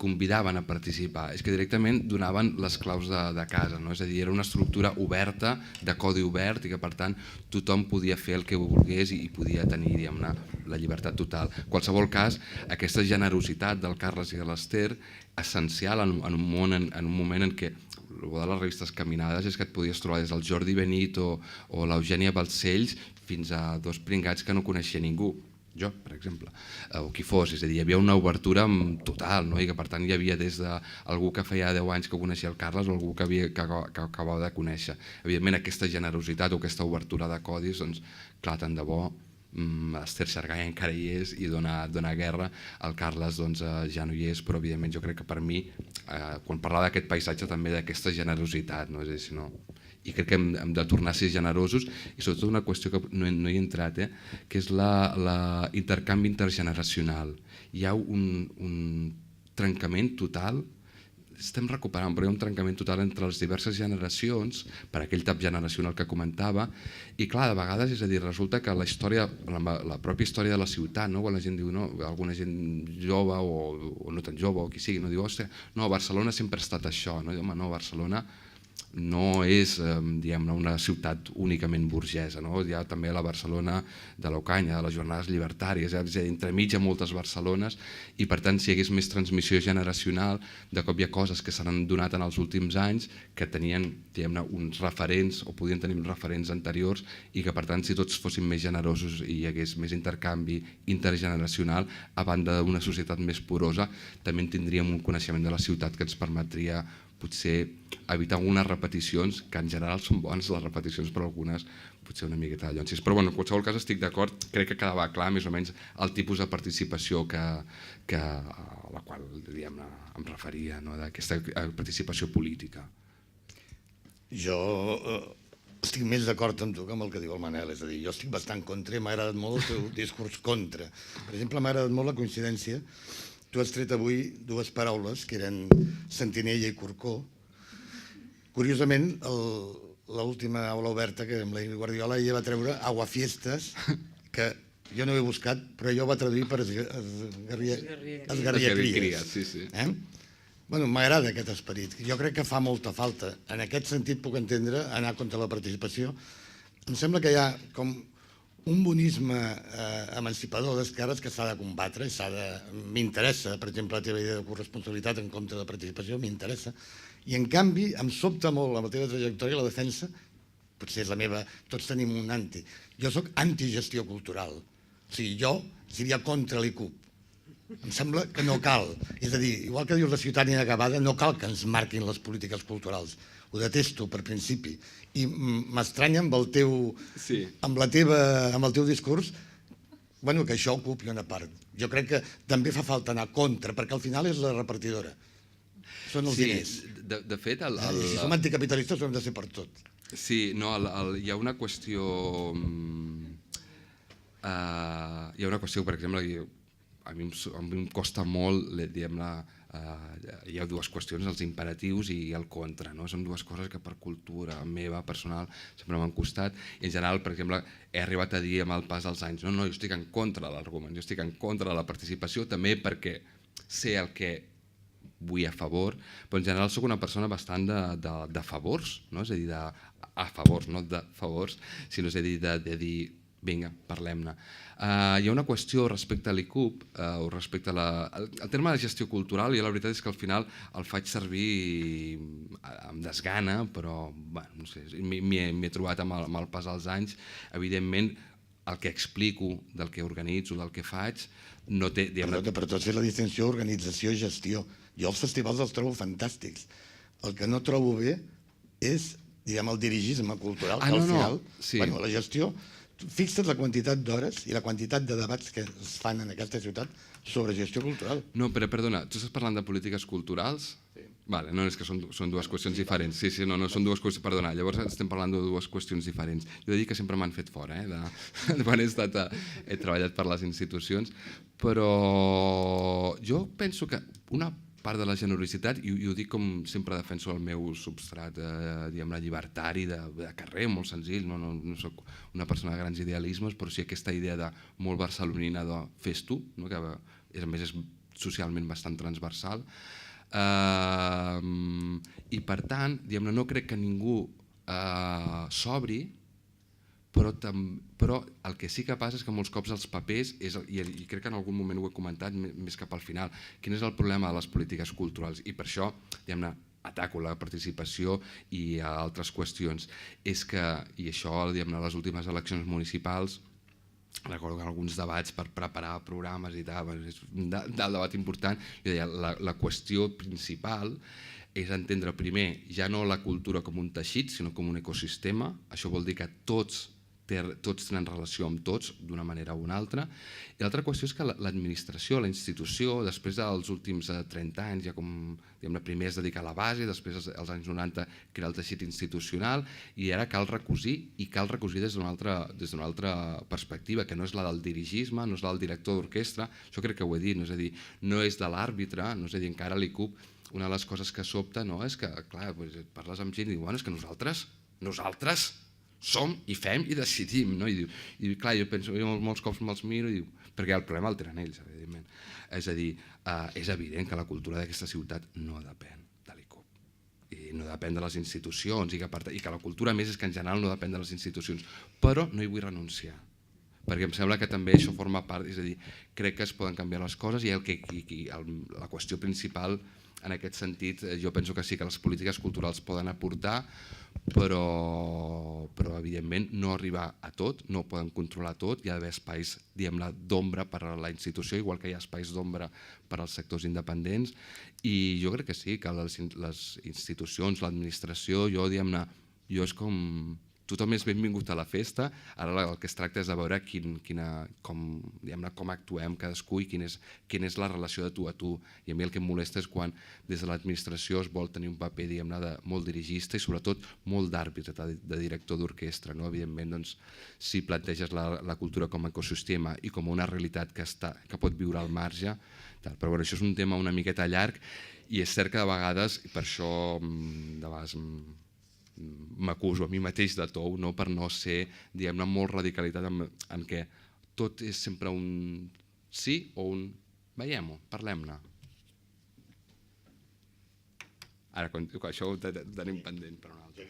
C: convidaven a participar, és que directament donaven les claus de casa, és a dir, era una estructura oberta, de codi obert, i que per tant tothom podia fer el que volgués i podia tenir, diguem-ne, la llibertat total. En qualsevol cas, aquesta generositat del Carles i de l'Ester, essencial en un moment en què el bo de les revistes caminades és que et podies trobar des del Jordi Benit o l'Eugènia Balcells fins a dos pringats que no coneixia ningú, jo, per exemple, o qui fos, és a dir, hi havia una obertura total, i que per tant hi havia des d'algú que feia 10 anys que coneixia el Carles o algú que acabava de conèixer. Evidentment aquesta generositat o aquesta obertura de codis, doncs clar, tant de bo Esther Xargay encara hi és i dona guerra, el Carles ja no hi és, però evidentment jo crec que per mi, quan parlava d'aquest paisatge també d'aquesta generositat, no? És a dir, i crec que hem de tornar a ser generosos i sobretot una qüestió que no hi he entrat, que és l'intercanvi intergeneracional. Hi ha un trencament total, estem recuperant, però hi ha un trencament total entre les diverses generacions, per aquell tap generacional que comentava, i clar, de vegades, és a dir, resulta que la història, la pròpia història de la ciutat, quan la gent diu, alguna gent jove o no tan jove o qui sigui, diu, ostres, no, Barcelona sempre ha estat això, home, no, Barcelona no és una ciutat únicament burgesa, hi ha també la Barcelona de l'Ocaña, de les jornades llibertàries, entremig hi ha moltes Barcelones i per tant si hi hagués més transmissió generacional, de cop hi ha coses que s'han donat en els últims anys que tenien uns referents o podien tenir uns referents anteriors i que per tant si tots fóssim més generosos i hi hagués més intercanvi intergeneracional a banda d'una societat més porosa també tindríem un coneixement de la ciutat que ens permetria potser evitar algunes repeticions, que en general són bones les repeticions, però algunes potser una miqueta de llonsis. Però en qualsevol cas estic d'acord, crec que quedava clar més o menys el tipus de participació a la qual em referia, d'aquesta participació política.
F: Jo estic més d'acord amb tu que amb el que diu el Manel, és a dir, jo estic bastant contra i m'ha agradat molt el teu discurs contra. Per exemple, m'ha agradat molt la coincidència. Tu has tret avui dues paraules, que eren sentinella i corcó. Curiosament, l'última aula oberta, que amb la Guardiola, ella va treure aguafiestes, que jo no he buscat, però ella ho va traduir per esgarriacries. M'agrada aquest esperit. Jo crec que fa molta falta. En aquest sentit puc entendre anar contra la participació. Em sembla que hi ha com un bonisme emancipador d'esquerres que s'ha de combatre i m'interessa, per exemple, la teva idea de corresponsabilitat en contra de la participació, m'interessa, i en canvi em sobta molt la teva trajectòria, la defensa, potser és la meva, tots tenim un anti. Jo soc antigestió cultural, o sigui, jo seria contra l'ICUP. Em sembla que no cal, és a dir, igual que dius la ciutat inacabada, no cal que ens marquin les polítiques culturals. Ho detesto per principi i m'estranya amb el teu discurs que això ocupi una part. Jo crec que també fa falta anar contra, perquè al final és la repartidora. Són els diners.
C: De fet...
F: Si som anticapitalistes ho hem de ser per tot.
C: Sí, no, hi ha una qüestió... Hi ha una qüestió, per exemple, a mi em costa molt, diguem-ne, hi ha dues qüestions, els imperatius i el contra. Són dues coses que per cultura meva, personal, sempre m'han costat. I en general, per exemple, he arribat a dir amb el pas dels anys no, jo estic en contra de l'argument, jo estic en contra de la participació, també perquè sé el que vull a favor, però en general soc una persona bastant de favors, és a dir, a favors, no de favors, sinó de dir vinga, parlem-ne. Hi ha una qüestió respecte a l'ICUP, o respecte al terme de gestió cultural, i la veritat és que al final el faig servir amb desgana, però no sé, m'hi he trobat amb el pas dels anys. Evidentment, el que explico del que organitzo, del que faig, no té...
F: Però tu has fet la distinció organització-gestió. Jo els festivals els trobo fantàstics. El que no trobo bé és, el dirigisme cultural, que al final, la gestió... Fixa't la quantitat d'hores i la quantitat de debats que es fan en aquesta ciutat sobre gestió cultural.
C: No, però perdona, tu estàs parlant de polítiques culturals? Sí. Vale, no, és que són dues qüestions diferents. Sí, no, són dues qüestions, perdona, llavors estem parlant de dues qüestions diferents. Jo he de dir que sempre m'han fet fora, quan he treballat per les institucions, però jo penso que una part de la generositat, i ho dic com sempre defenso el meu substrat llibertari de carrer, molt senzill, no soc una persona de grans idealismes, però sí aquesta idea de molt barcelonina de fes tu, que a més és socialment bastant transversal, i per tant no crec que ningú s'obri, però el que sí que passa és que molts cops els papers, i crec que en algun moment ho he comentat més cap al final, quin és el problema de les polítiques culturals, i per això ataco la participació i altres qüestions, és que, i això a les últimes eleccions municipals, recordo que alguns debats per preparar programes i tal, és un debat important, jo deia, la qüestió principal és entendre primer ja no la cultura com un teixit, sinó com un ecosistema. Això vol dir que tots tots tenen relació amb tots d'una manera o una altra. I l'altra qüestió és que l'administració, la institució, després dels últims 30 anys, ja com primer es dedica a la base, després als anys 90 crea el teixit institucional, i ara cal recosir, i cal recosir des d'una altra perspectiva, que no és la del dirigisme, no és la del director d'orquestra, això crec que ho he dit, no és a dir, no és de l'àrbitre, no és a dir, encara a l'ICUP, una de les coses que sobta és que, clar, parles amb gent i diu, bueno, és que nosaltres som i fem i decidim, no? I clar, jo penso, molts cops me'ls miro i diu, perquè el problema el tenen ells, evidentment. És a dir, és evident que la cultura d'aquesta ciutat no depèn de l'ICUP i no depèn de les institucions i que la cultura més és que en general no depèn de les institucions, però no hi vull renunciar, perquè em sembla que també això forma part, és a dir, crec que es poden canviar les coses i la qüestió principal en aquest sentit, jo penso que sí que les polítiques culturals poden aportar, però evidentment no arribar a tot, no poden controlar tot, hi ha d'haver espais d'ombra per a la institució, igual que hi ha espais d'ombra per als sectors independents, i jo crec que sí, que les institucions, l'administració, jo és com... Tothom és benvingut a la festa, ara el que es tracta és de veure com actuem cadascú i quina és la relació de tu a tu. I a mi el que em molesta és quan des de l'administració es vol tenir un paper molt dirigista i sobretot molt d'àrbitre, de director d'orquestra. Evidentment, si planteges la cultura com a ecosistema i com una realitat que pot viure al marge, però això és un tema una miqueta llarg i és cert que de vegades, i per això de vegades m'acuso a mi mateix de tou, per no ser molt radicalitat en què tot és sempre un sí o un veiem-ho, parlem-ne. Ara, això ho tenim pendent per un altre.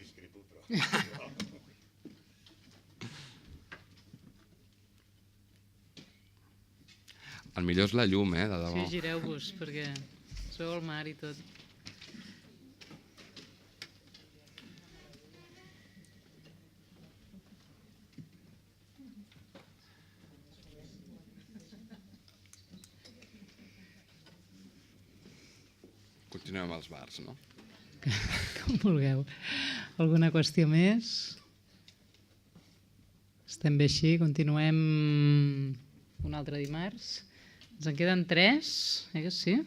C: El millor és la llum, de debò.
A: Sí, gireu-vos, perquè es veu el mar i tot.
C: Continuem amb els bars, no?
A: Com vulgueu. Alguna qüestió més? Estem bé així? Continuem un altre dimarts? Ens en queden 3, que sí?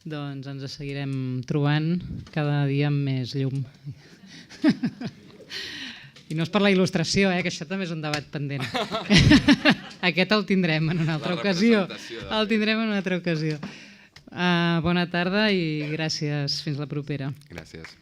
A: Doncs ens seguirem trobant cada dia amb més llum. I no és per la il·lustració, que això també és un debat pendent. Aquest el tindrem en una altra ocasió. El tindrem en una altra ocasió. Bona tarda i gràcies. Fins la propera.
C: Gràcies.